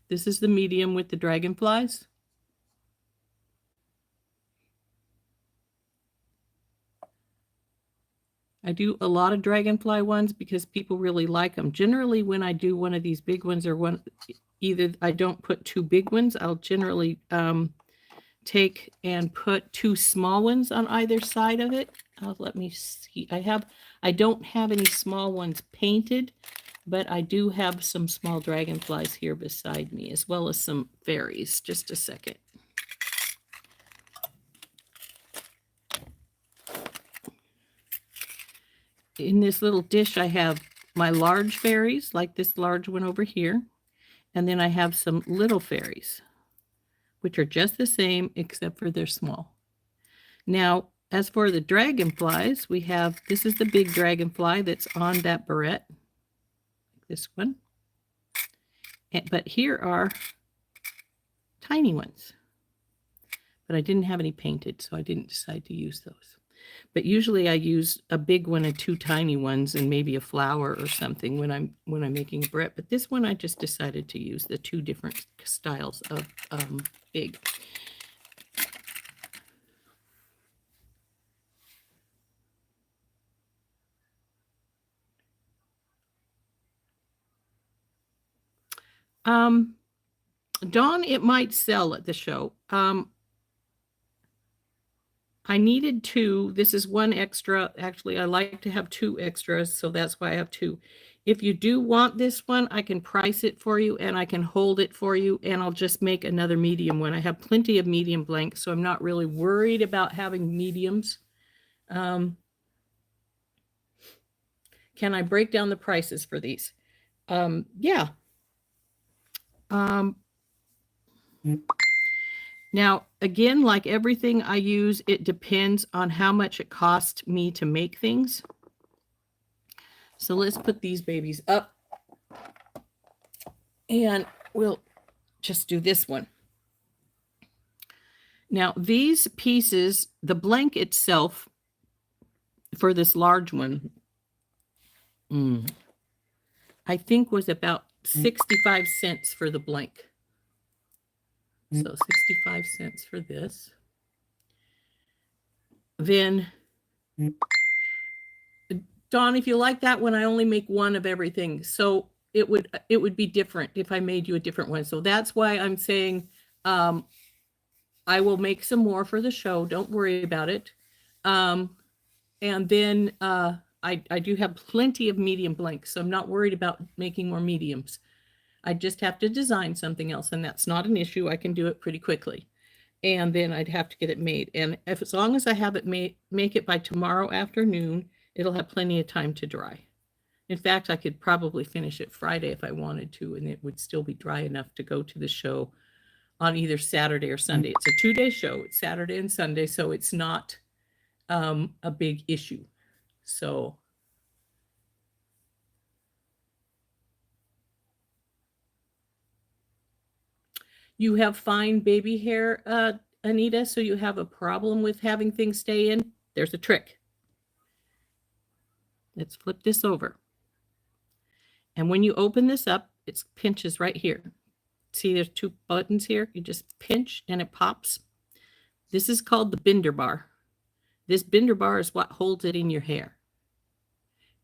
This is the medium with the dragonflies. I do a lot of dragonfly ones because people really like them. Generally, when I do one of these big ones, or one, either I don't put 2 big ones, I'll generally take and put 2 small ones on either side of it. Let me see. I don't have any small ones painted, but I do have some small dragonflies here beside me, as well as some fairies. Just a second. In this little dish, I have my large fairies, like this large one over here. And then I have some little fairies, which are just the same, except for they're small. Now, as for the dragonflies, we have, this is the big dragonfly that's on that barrette. This one. But here are tiny ones. But I didn't have any painted, so I didn't decide to use those. But usually I use a big one and 2 tiny ones and maybe a flower or something when I'm making a barrette. But this one I just decided to use the 2 different styles of big. Dawn, it might sell at the show. I needed 2. This is 1 extra. Actually, I like to have 2 extras, so that's why I have 2. If you do want this one, I can price it for you, and I can hold it for you, and I'll just make another medium one. I have plenty of medium blanks, so I'm not really worried about having mediums. Can I break down the prices for these? Yeah. Now, again, like everything I use, it depends on how much it cost me to make things. So let's put these babies up. And we'll just do this one. Now, these pieces, the blank itself for this large one, I think was about 65 cents for the blank. So 65 cents for this. Then, Dawn, if you like that one, I only make 1 of everything. So it would be different if I made you a different one. So that's why I'm saying I will make some more for the show. Don't worry about it. And then I do have plenty of medium blanks, so I'm not worried about making more mediums. I just have to design something else, and that's not an issue. I can do it pretty quickly. And then I'd have to get it made. And as long as I have it made, make it by tomorrow afternoon, it'll have plenty of time to dry. In fact, I could probably finish it Friday if I wanted to, and it would still be dry enough to go to the show on either Saturday or Sunday. It's a 2-day show. It's Saturday and Sunday, so it's not a big issue. So you have fine baby hair, Anita, so you have a problem with having things stay in? There's a trick. Let's flip this over. And when you open this up, it pinches right here. See, there's 2 buttons here. You just pinch and it pops. This is called the binder bar. This binder bar is what holds it in your hair.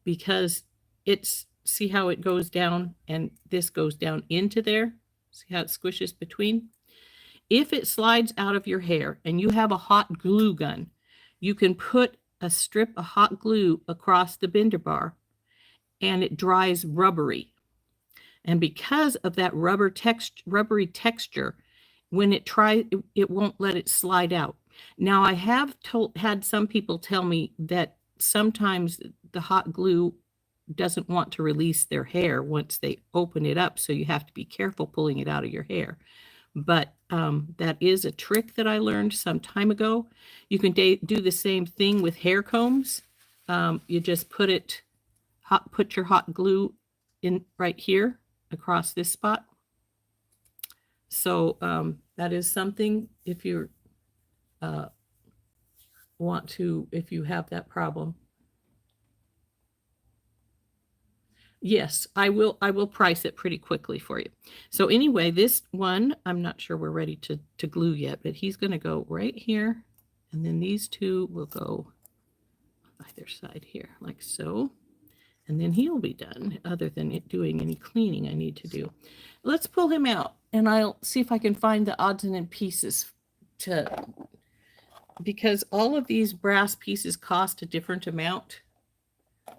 Because it's, see how it goes down and this goes down into there? See how it squishes between? If it slides out of your hair and you have a hot glue gun, you can put a strip of hot glue across the binder bar and it dries rubbery. And because of that rubbery texture, when it tries, it won't let it slide out. Now, I have had some people tell me that sometimes the hot glue doesn't want to release their hair once they open it up, so you have to be careful pulling it out of your hair. But that is a trick that I learned some time ago. You can do the same thing with hair combs. You just put your hot glue in right here across this spot. So that is something if you if you have that problem. Yes, I will price it pretty quickly for you. So anyway, this one, I'm not sure we're ready to glue yet, but he's going to go right here. And then these 2 will go on either side here, like so. And then he'll be done, other than it doing any cleaning I need to do. Let's pull him out, and I'll see if I can find the odds and end pieces because all of these brass pieces cost a different amount.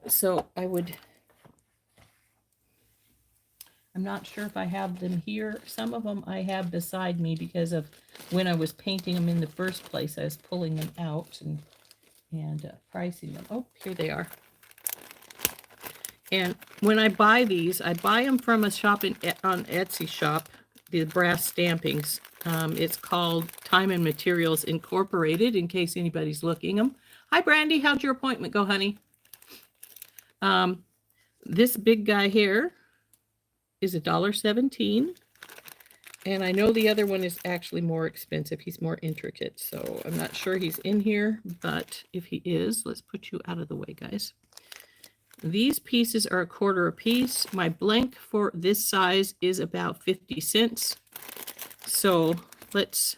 So I'm not sure if I have them here. Some of them I have beside me because of when I was painting them in the first place. I was pulling them out and pricing them. Oh, here they are. And when I buy these, I buy them from a shop on Etsy shop, the brass stampings. It's called Time and Materials Incorporated, in case anybody's looking them. Hi, Brandy. How'd your appointment go, honey? This big guy here is $1.17. And I know the other one is actually more expensive. He's more intricate. So I'm not sure he's in here, but if he is, let's put you out of the way, guys. These pieces are $1/4 a piece. My blank for this size is about 50 cents. So at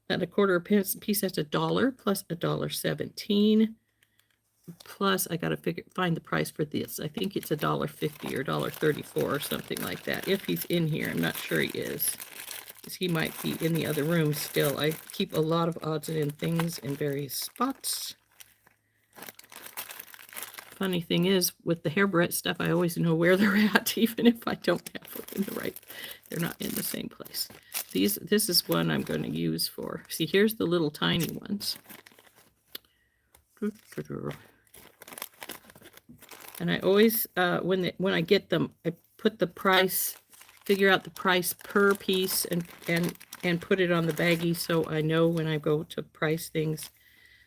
$1/4 a piece, that's $1 plus $1.17. Plus, I got to find the price for this. I think it's $1.50 or $1.34 or something like that. If he's in here, I'm not sure he is, because he might be in the other room still. I keep a lot of odds and end things in various spots. Funny thing is, with the hairbrush stuff, I always know where they're at, even if I don't have them in the right. They're not in the same place. This is one I'm going to use for. See, here's the little tiny ones. And I always, when I get them, I put the price, figure out the price per piece, and put it on the baggie, so I know when I go to price things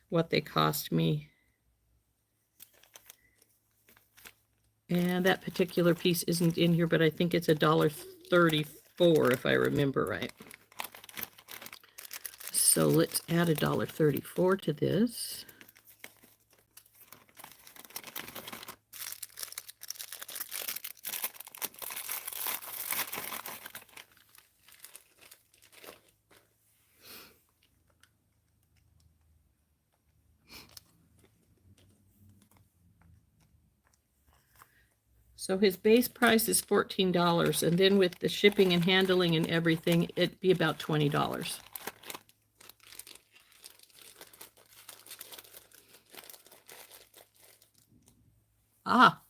what they cost me. And that particular piece isn't in here, but I think it's $1.34 if I remember right. So let's add $1.34 to this. So his base price is $14, and then with the shipping and handling and everything, it'd be about $20. Ah.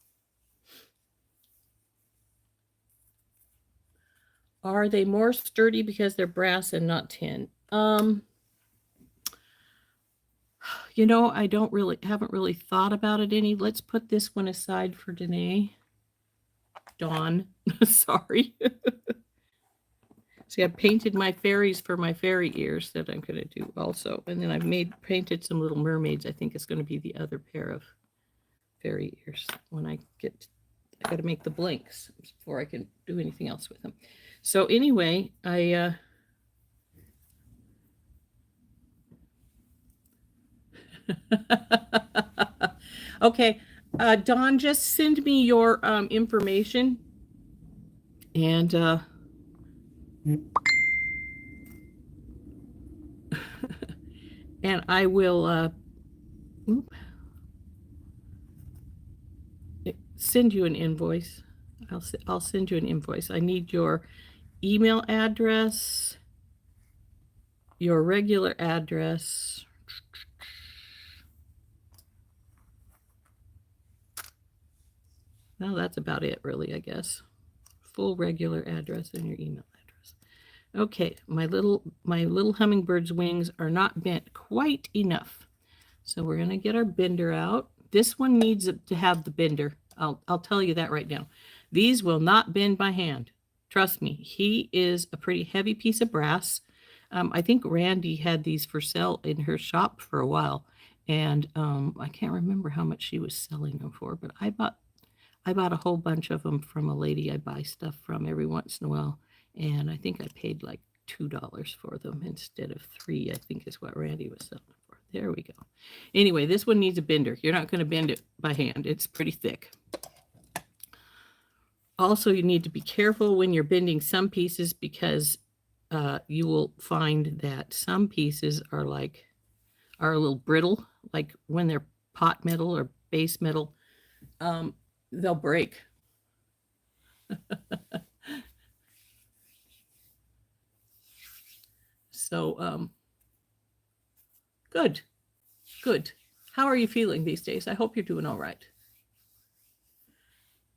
Are they more sturdy because they're brass and not tin? You know, I haven't really thought about it any. Let's put this one aside for Danae. Dawn, sorry. See, I painted my fairies for my fairy ears that I'm going to do also. And then I've painted some little mermaids. I think it's going to be the other pair of fairy ears when I got to make the blanks before I can do anything else with them. So anyway, okay, Dawn, just send me your information and and I will send you an invoice. I'll send you an invoice. I need your email address, your regular address. Well, that's about it, really, I guess. Full regular address and your email address. Okay, my little hummingbird's wings are not bent quite enough. So we're going to get our bender out. This one needs to have the bender. I'll tell you that right now. These will not bend by hand. Trust me, he is a pretty heavy piece of brass. I think Randy had these for sale in her shop for a while. And I can't remember how much she was selling them for, but I bought a whole bunch of them from a lady I buy stuff from every once in a while. And I think I paid like $2 for them instead of $3, I think is what Randy was selling for. There we go. Anyway, this one needs a bender. You're not going to bend it by hand. It's pretty thick. Also, you need to be careful when you're bending some pieces because you will find that some pieces are a little brittle, like when they're pot metal or base metal, they'll break. So, good. How are you feeling these days? I hope you're doing all right.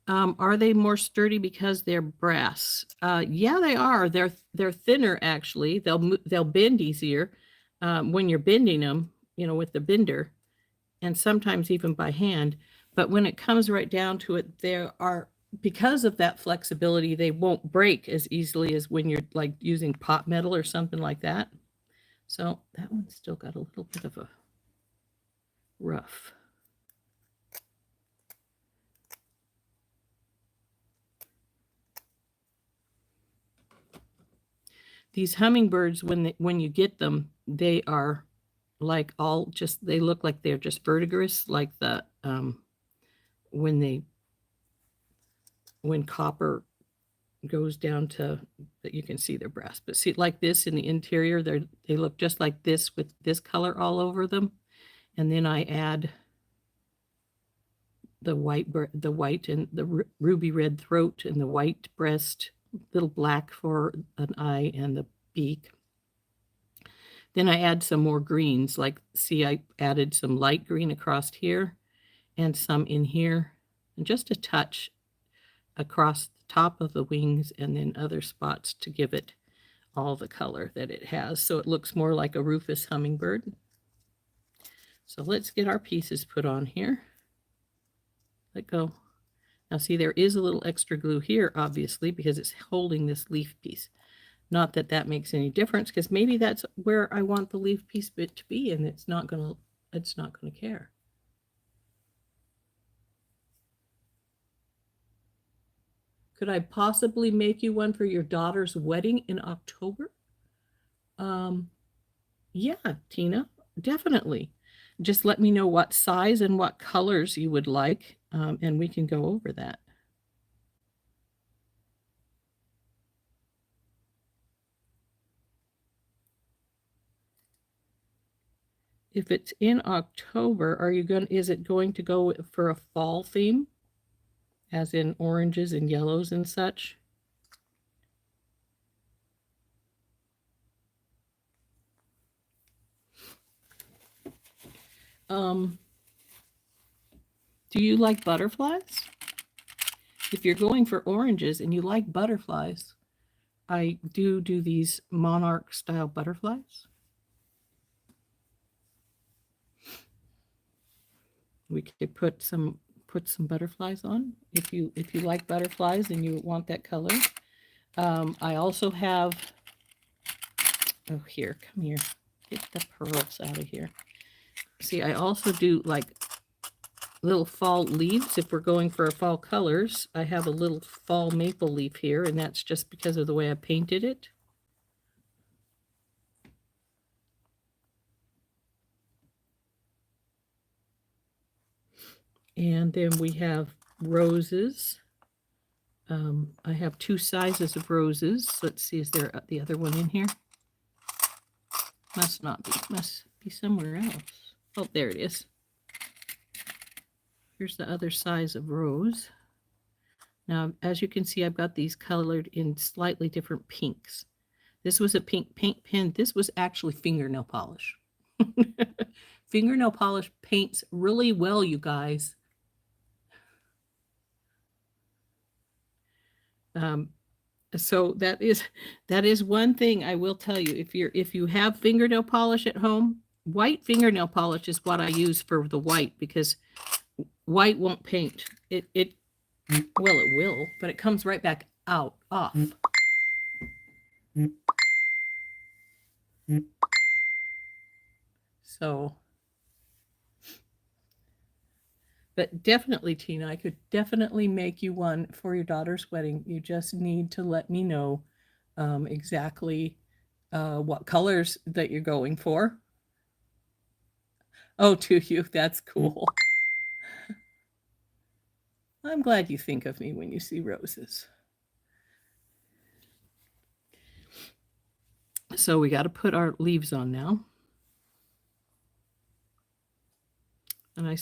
Are they more sturdy because they're brass? Yeah, they are. They're thinner actually. They'll bend easier when you're bending them, with the bender, and sometimes even by hand. But when it comes right down to it, because of that flexibility, they won't break as easily as when you're like using pot metal or something like that. So that one's still got a little bit of a rough. These hummingbirds, when you get them, they are like they look like they're just verdigris, like the when copper goes down to that, you can see they're brass, but see, like this in the interior, they look just like this with this color all over them. And then I add the white and the ruby red throat and the white breast, little black for an eye and the beak. Then I add some more greens, like see, I added some light green across here and some in here, and just a touch across the top of the wings and then other spots to give it all the color that it has, so it looks more like a Rufous hummingbird. So let's get our pieces put on here. Let go. Now see, there is a little extra glue here, obviously, because it's holding this leaf piece. Not that that makes any difference, because maybe that's where I want the leaf piece bit to be, and it's not gonna care. Could I possibly make you one for your daughter's wedding in October? Yeah, Tina, definitely. Just let me know what size and what colors you would like, and we can go over that. If it's in October, is it going to go for a fall theme? As in oranges and yellows and such? Do you like butterflies? If you're going for oranges and you like butterflies, I do these monarch style butterflies. We could put some butterflies on if you like butterflies and you want that color. I also have, oh, here, come here, get the pearls out of here. See, I also do like little fall leaves. If we're going for fall colors, I have a little fall maple leaf here, and that's just because of the way I painted it. And then we have roses. I have 2 sizes of roses. Let's see, is there the other one in here? Must not be. Must be somewhere else. Oh, there it is. Here's the other size of rose. Now, as you can see, I've got these colored in slightly different pinks. This was a pink paint pen. This was actually fingernail polish. Fingernail polish paints really well, you guys. So that is one thing I will tell you. If you have fingernail polish at home, white fingernail polish is what I use for the white, because white won't paint. Well, it will, but it comes right back off. So, but definitely, Tina, I could definitely make you one for your daughter's wedding. You just need to let me know exactly what colors that you're going for. Oh, do you? That's cool. I'm glad you think of me when you see roses. So we got to put our leaves on now. And I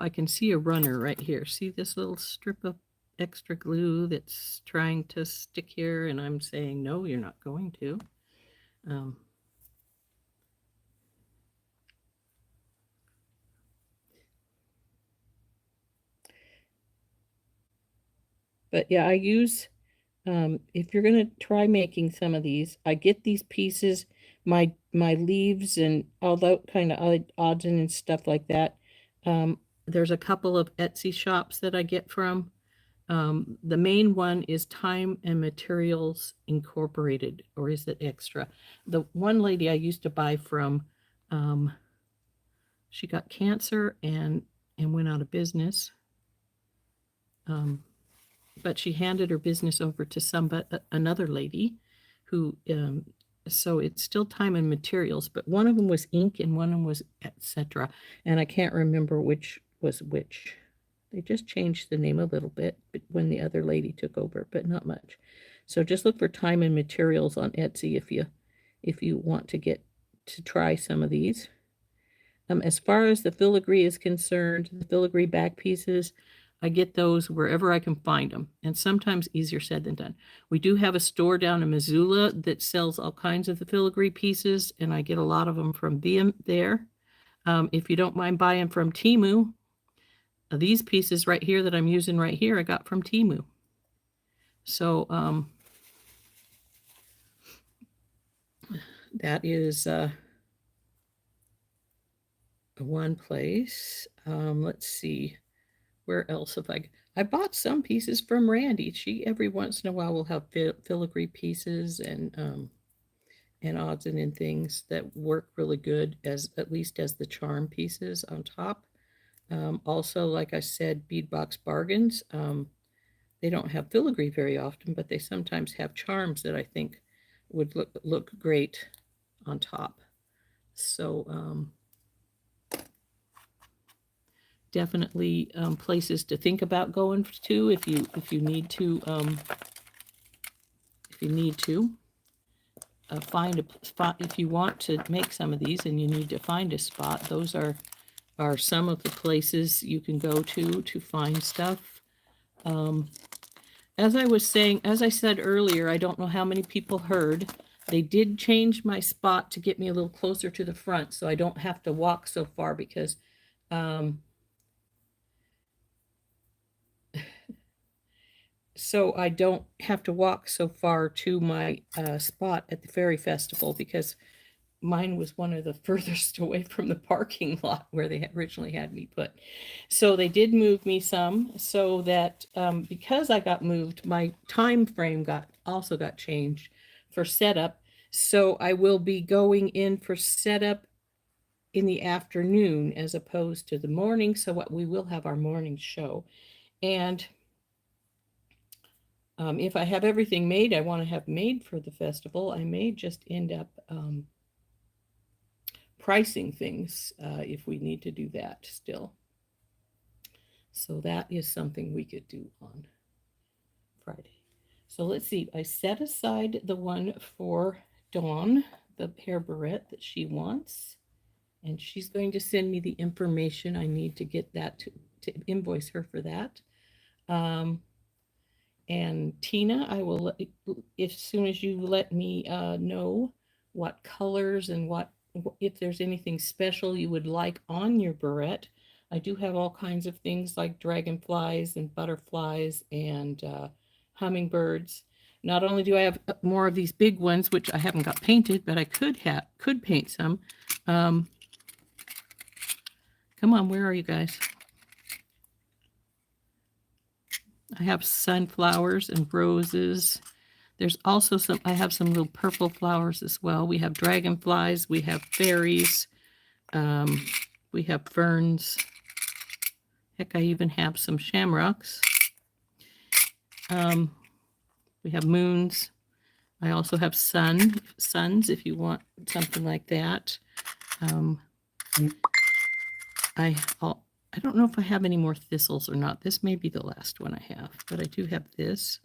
can see a runner right here. See this little strip of extra glue that's trying to stick here, and I'm saying, no, you're not going to. But yeah, I use, if you're going to try making some of these, I get these pieces, my leaves and all that kind of odds and stuff like that. There's a couple of Etsy shops that I get from. The main one is Time and Materials Incorporated, or is it Extra? The one lady I used to buy from, she got cancer and went out of business. But she handed her business over to another lady who, so it's still Time and Materials, but one of them was ink and one of them was Etc. And I can't remember which was which. They just changed the name a little bit when the other lady took over, but not much. So just look for Time and Materials on Etsy if you want to try some of these. As far as the filigree is concerned, the filigree back pieces, I get those wherever I can find them, and sometimes easier said than done. We do have a store down in Missoula that sells all kinds of the filigree pieces, and I get a lot of them from them there. If you don't mind buying from Temu, these pieces right here that I'm using right here, I got from Temu. So that is one place. Let's see. Where else have I bought some pieces from Randy. She every once in a while will have filigree pieces and odds and end things that work really good at least as the charm pieces on top. Also, like I said, Beadbox Bargains. They don't have filigree very often, but they sometimes have charms that I think would look great on top. So definitely places to think about going to if you need to find a spot. If you want to make some of these and you need to find a spot, those are some of the places you can go to find stuff. As I said earlier, I don't know how many people heard, they did change my spot to get me a little closer to the front so I don't have to walk so far, because so I don't have to walk so far to my spot at the Fairy Festival, because mine was one of the furthest away from the parking lot where they originally had me put. So they did move me some so that because I got moved, my time frame also got changed for setup. So I will be going in for setup in the afternoon as opposed to the morning. So what we will have our morning show. And if I have everything made, I want to have made for the festival, I may just end up pricing things if we need to do that still. So that is something we could do on Friday. So let's see. I set aside the one for Dawn, the hair barrette that she wants. And she's going to send me the information I need to get that to invoice her for that. And Tina, I will, as soon as you let me know what colors and if there's anything special you would like on your barrette. I do have all kinds of things like dragonflies and butterflies and hummingbirds. Not only do I have more of these big ones, which I haven't got painted, but I could paint some. Come on, where are you guys? I have sunflowers and roses. There's also I have some little purple flowers as well. We have dragonflies, we have fairies, we have ferns. Heck, I even have some shamrocks. We have moons. I also have suns if you want something like that. I don't know if I have any more thistles or not. This may be the last one I have, but I do have this.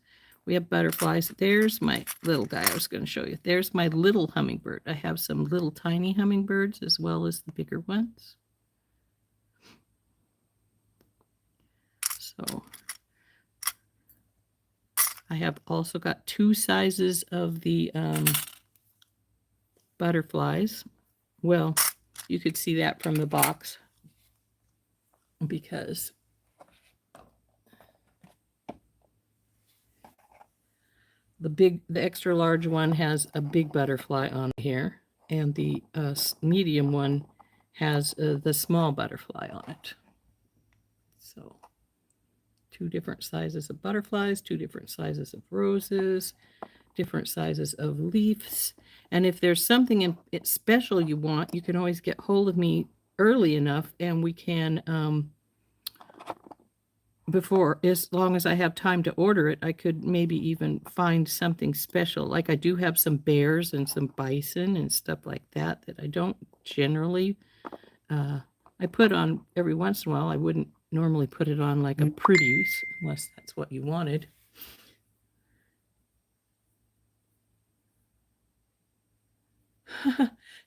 We have butterflies. There's my little guy I was going to show you. There's my little hummingbird. I have some little tiny hummingbirds as well as the bigger ones. So I have also got 2 sizes of the butterflies. Well, you could see that from the box because the extra large one has a big butterfly on here, and the medium one has the small butterfly on it. So 2 different sizes of butterflies, 2 different sizes of roses, different sizes of leaves. And if there's something special you want, you can always get hold of me early enough, and we can before, as long as I have time to order it, I could maybe even find something special. Like I do have some bears and some bison and stuff like that I don't generally, I put on every once in a while. I wouldn't normally put it on like a pretties unless that's what you wanted.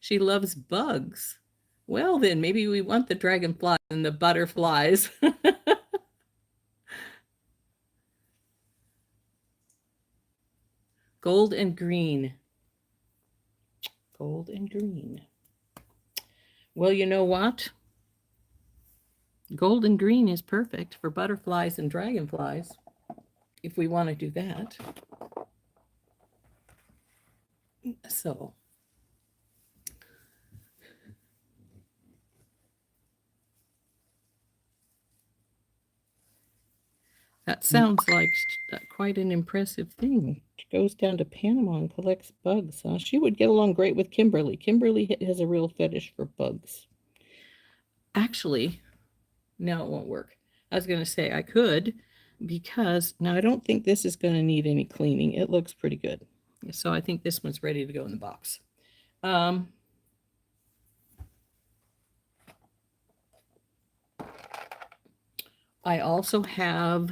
She loves bugs. Well, then maybe we want the dragonfly and the butterflies. Gold and green. Gold and green. Well, you know what? Gold and green is perfect for butterflies and dragonflies, if we want to do that. So that sounds like quite an impressive thing. She goes down to Panama and collects bugs. She would get along great with Kimberly. Kimberly has a real fetish for bugs. Actually, no, it won't work. I was going to say I could, because now I don't think this is going to need any cleaning. It looks pretty good. So I think this one's ready to go in the box. I also have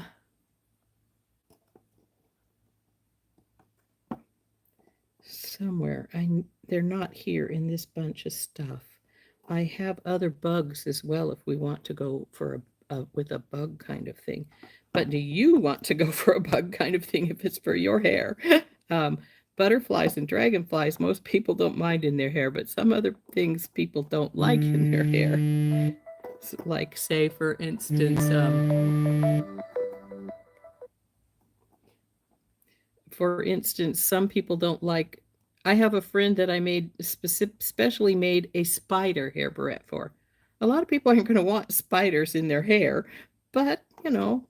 somewhere, they're not here in this bunch of stuff. I have other bugs as well if we want to go for with a bug kind of thing. But do you want to go for a bug kind of thing if it's for your hair? Butterflies and dragonflies, most people don't mind in their hair, but some other things people don't like in their hair. So, like, say, for instance, some people don't like I have a friend that I made specially made a spider hair barrette for. A lot of people aren't going to want spiders in their hair, but you know,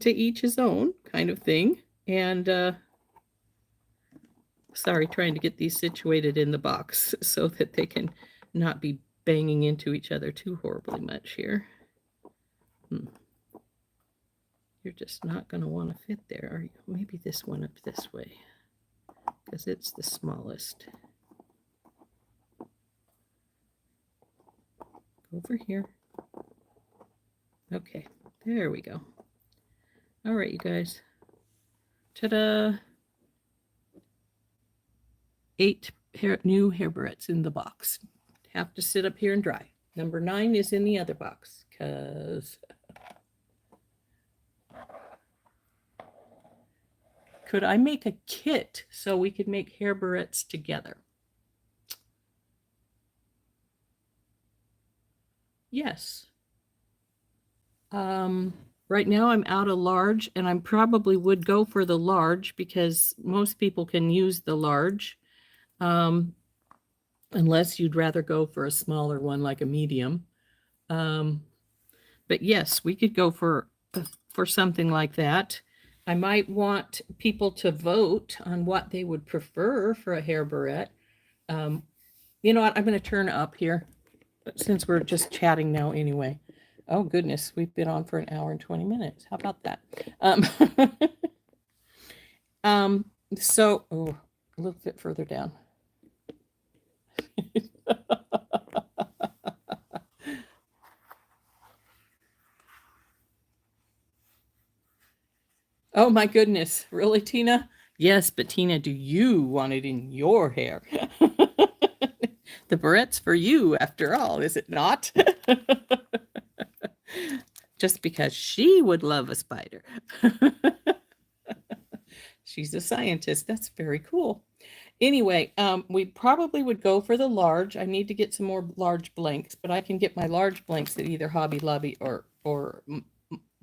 to each his own kind of thing. And sorry, trying to get these situated in the box so that they can not be banging into each other too horribly much here. You're just not going to want to fit there, are you? Maybe this one up this way, because it's the smallest. Over here. Okay, there we go. All right, you guys. Ta-da! 8 new hair barrettes in the box. Have to sit up here and dry. Number 9 is in the other box, because could I make a kit so we could make hair barrettes together? Yes. Right now I'm out of large, and I probably would go for the large because most people can use the large. Unless you'd rather go for a smaller one like a medium. But yes, we could go for something like that. I might want people to vote on what they would prefer for a hair barrette. You know what? I'm going to turn up here since we're just chatting now anyway. Oh goodness, we've been on for an hour and 20 minutes. How about that? So a little bit further down. Oh my goodness, really, Tina? Yes, but Tina, do you want it in your hair? The barrette's for you, after all, is it not? Just because she would love a spider. She's a scientist. That's very cool. Anyway, we probably would go for the large. I need to get some more large blanks, but I can get my large blanks at either Hobby Lobby or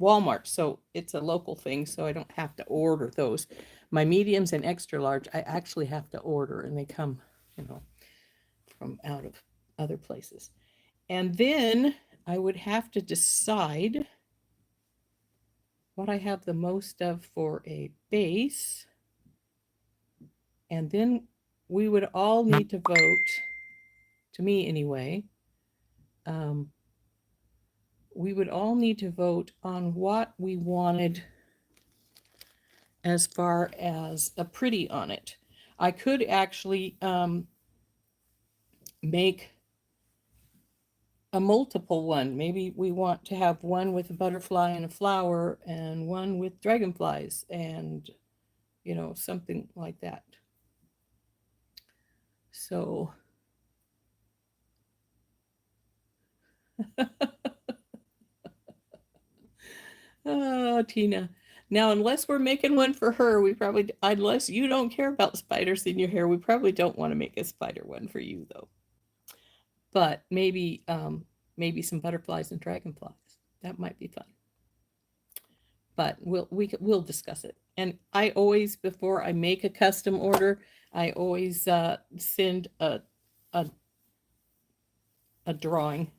Walmart. So it's a local thing, so I don't have to order those. My mediums and extra large, I actually have to order, and they come, you know, from out of other places. And then I would have to decide what I have the most of for a base. And then we would all need to vote, to me anyway. We would all need to vote on what we wanted as far as a pretty on it. I could actually make a multiple one. Maybe we want to have one with a butterfly and a flower and one with dragonflies and, you know, something like that. So oh, Tina. Now, unless we're making one for her, we probably, unless you don't care about spiders in your hair, we probably don't want to make a spider one for you, though. But maybe, maybe some butterflies and dragonflies. That might be fun. But we'll discuss it. And I always, before I make a custom order, I always send a drawing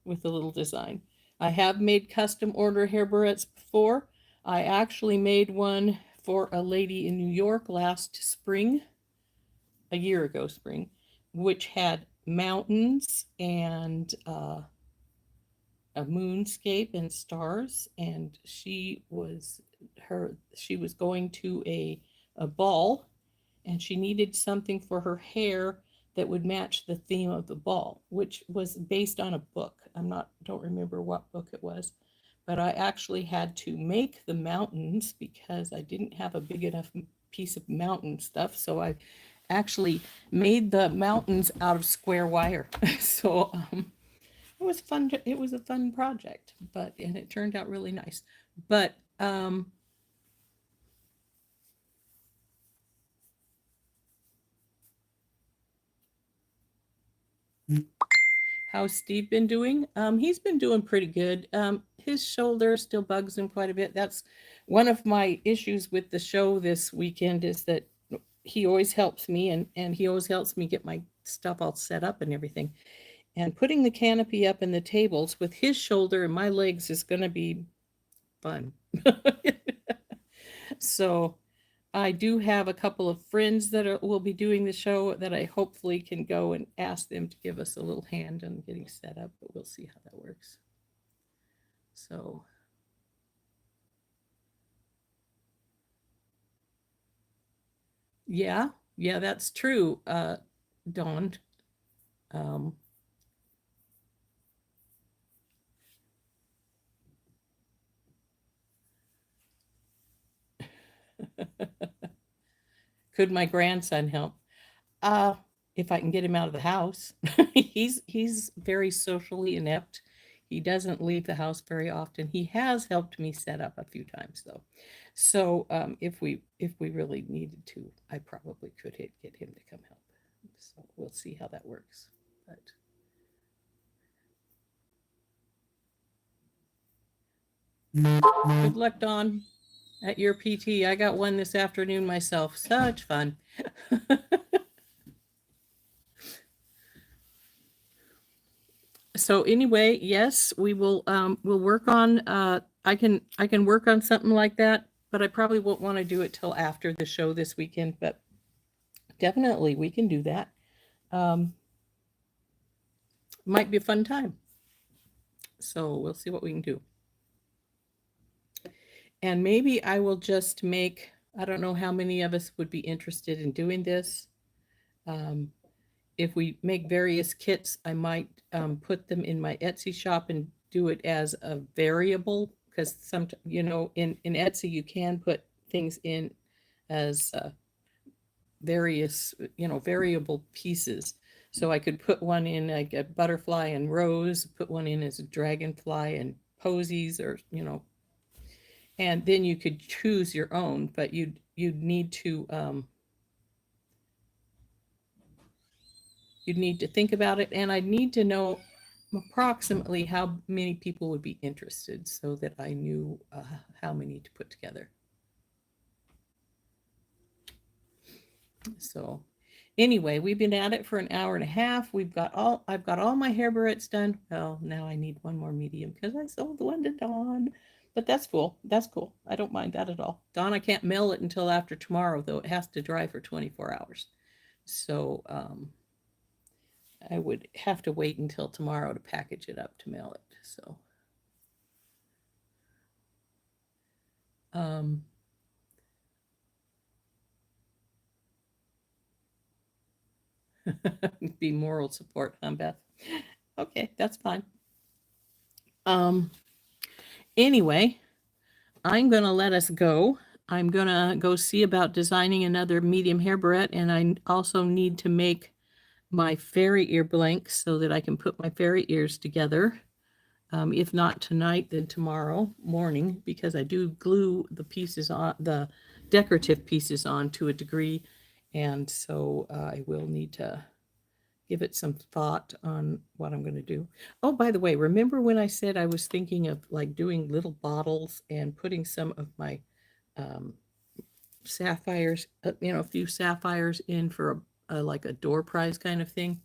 with a little design. I have made custom order hair barrettes before. I actually made one for a lady in New York last spring, a year ago spring, which had mountains and a moonscape and stars, and she was going to a ball, and she needed something for her hair that would match the theme of the ball, which was based on a book. Don't remember what book it was, but I actually had to make the mountains because I didn't have a big enough piece of mountain stuff. So I actually made the mountains out of square wire. So it was fun. It was a fun project, and it turned out really nice. But how's Steve been doing? He's been doing pretty good. His shoulder still bugs him quite a bit. That's one of my issues with the show this weekend, is that he always helps me, and he always helps me get my stuff all set up and everything. And putting the canopy up and the tables with his shoulder and my legs is going to be fun. So I do have a couple of friends that will be doing the show that I hopefully can go and ask them to give us a little hand on getting set up, but we'll see how that works. So yeah, that's true, Dawn. Um, could my grandson help? Uh, if I can get him out of the house. He's very socially inept. He doesn't leave the house very often. He has helped me set up a few times though. So if we really needed to, I probably could get him to come help. So we'll see how that works. But good luck, Dawn, at your PT. I got one this afternoon myself. Such fun. So anyway, yes, we will we'll work on I can work on something like that, but I probably won't want to do it till after the show this weekend, but definitely we can do that. Might be a fun time. So we'll see what we can do. And maybe I will just make, I don't know how many of us would be interested in doing this. If we make various kits, I might put them in my Etsy shop and do it as a variable, because some, you know, in Etsy you can put things in as various, you know, variable pieces. So I could put one in like a butterfly and rose, put one in as a dragonfly and posies, or, you know, and then you could choose your own, but you'd need to you'd need to think about it, and I'd need to know approximately how many people would be interested so that I knew how many to put together. So anyway, we've been at it for an hour and a half. I've got all my hair barrettes done. Well, now I need one more medium because I sold the one to Dawn. But that's cool. That's cool. I don't mind that at all. Dawn, I can't mail it until after tomorrow, though it has to dry for 24 hours. So I would have to wait until tomorrow to package it up to mail it. So be moral support, huh, Beth? Okay, that's fine. Anyway, I'm gonna let us go. I'm gonna go see about designing another medium hair barrette, and I also need to make my fairy ear blanks so that I can put my fairy ears together. If not tonight, then tomorrow morning, because I do glue the pieces on, the decorative pieces on to a degree, and so I will need to give it some thought on what I'm going to do. Oh, by the way, remember when I said I was thinking of like doing little bottles and putting some of my sapphires, you know, a few sapphires in for a like a door prize kind of thing.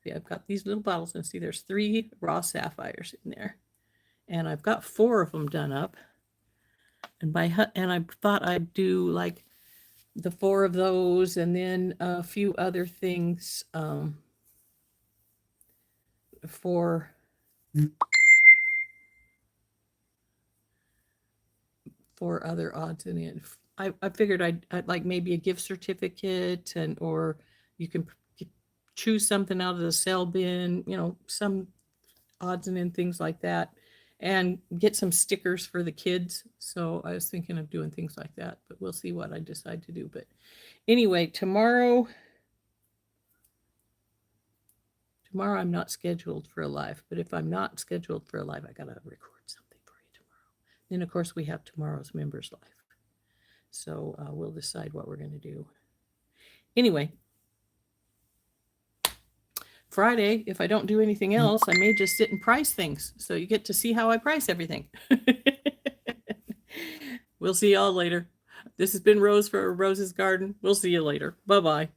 See, I've got these little bottles, and see there's 3 raw sapphires in there, and I've got 4 of them done up. And I thought I'd do like the 4 of those, and then a few other things for other odds and ends. I figured I'd like maybe a gift certificate, and or you can choose something out of the sale bin, you know, some odds and ends, things like that, and get some stickers for the kids. So I was thinking of doing things like that, but we'll see what I decide to do. But anyway, tomorrow I'm not scheduled for a live, but if I'm not scheduled for a live, I gotta record something for you tomorrow. Then of course we have tomorrow's members live. So we'll decide what we're going to do. Anyway, Friday, if I don't do anything else, I may just sit and price things. So you get to see how I price everything. We'll see y'all later. This has been Rose for Rose's Garden. We'll see you later. Bye-bye.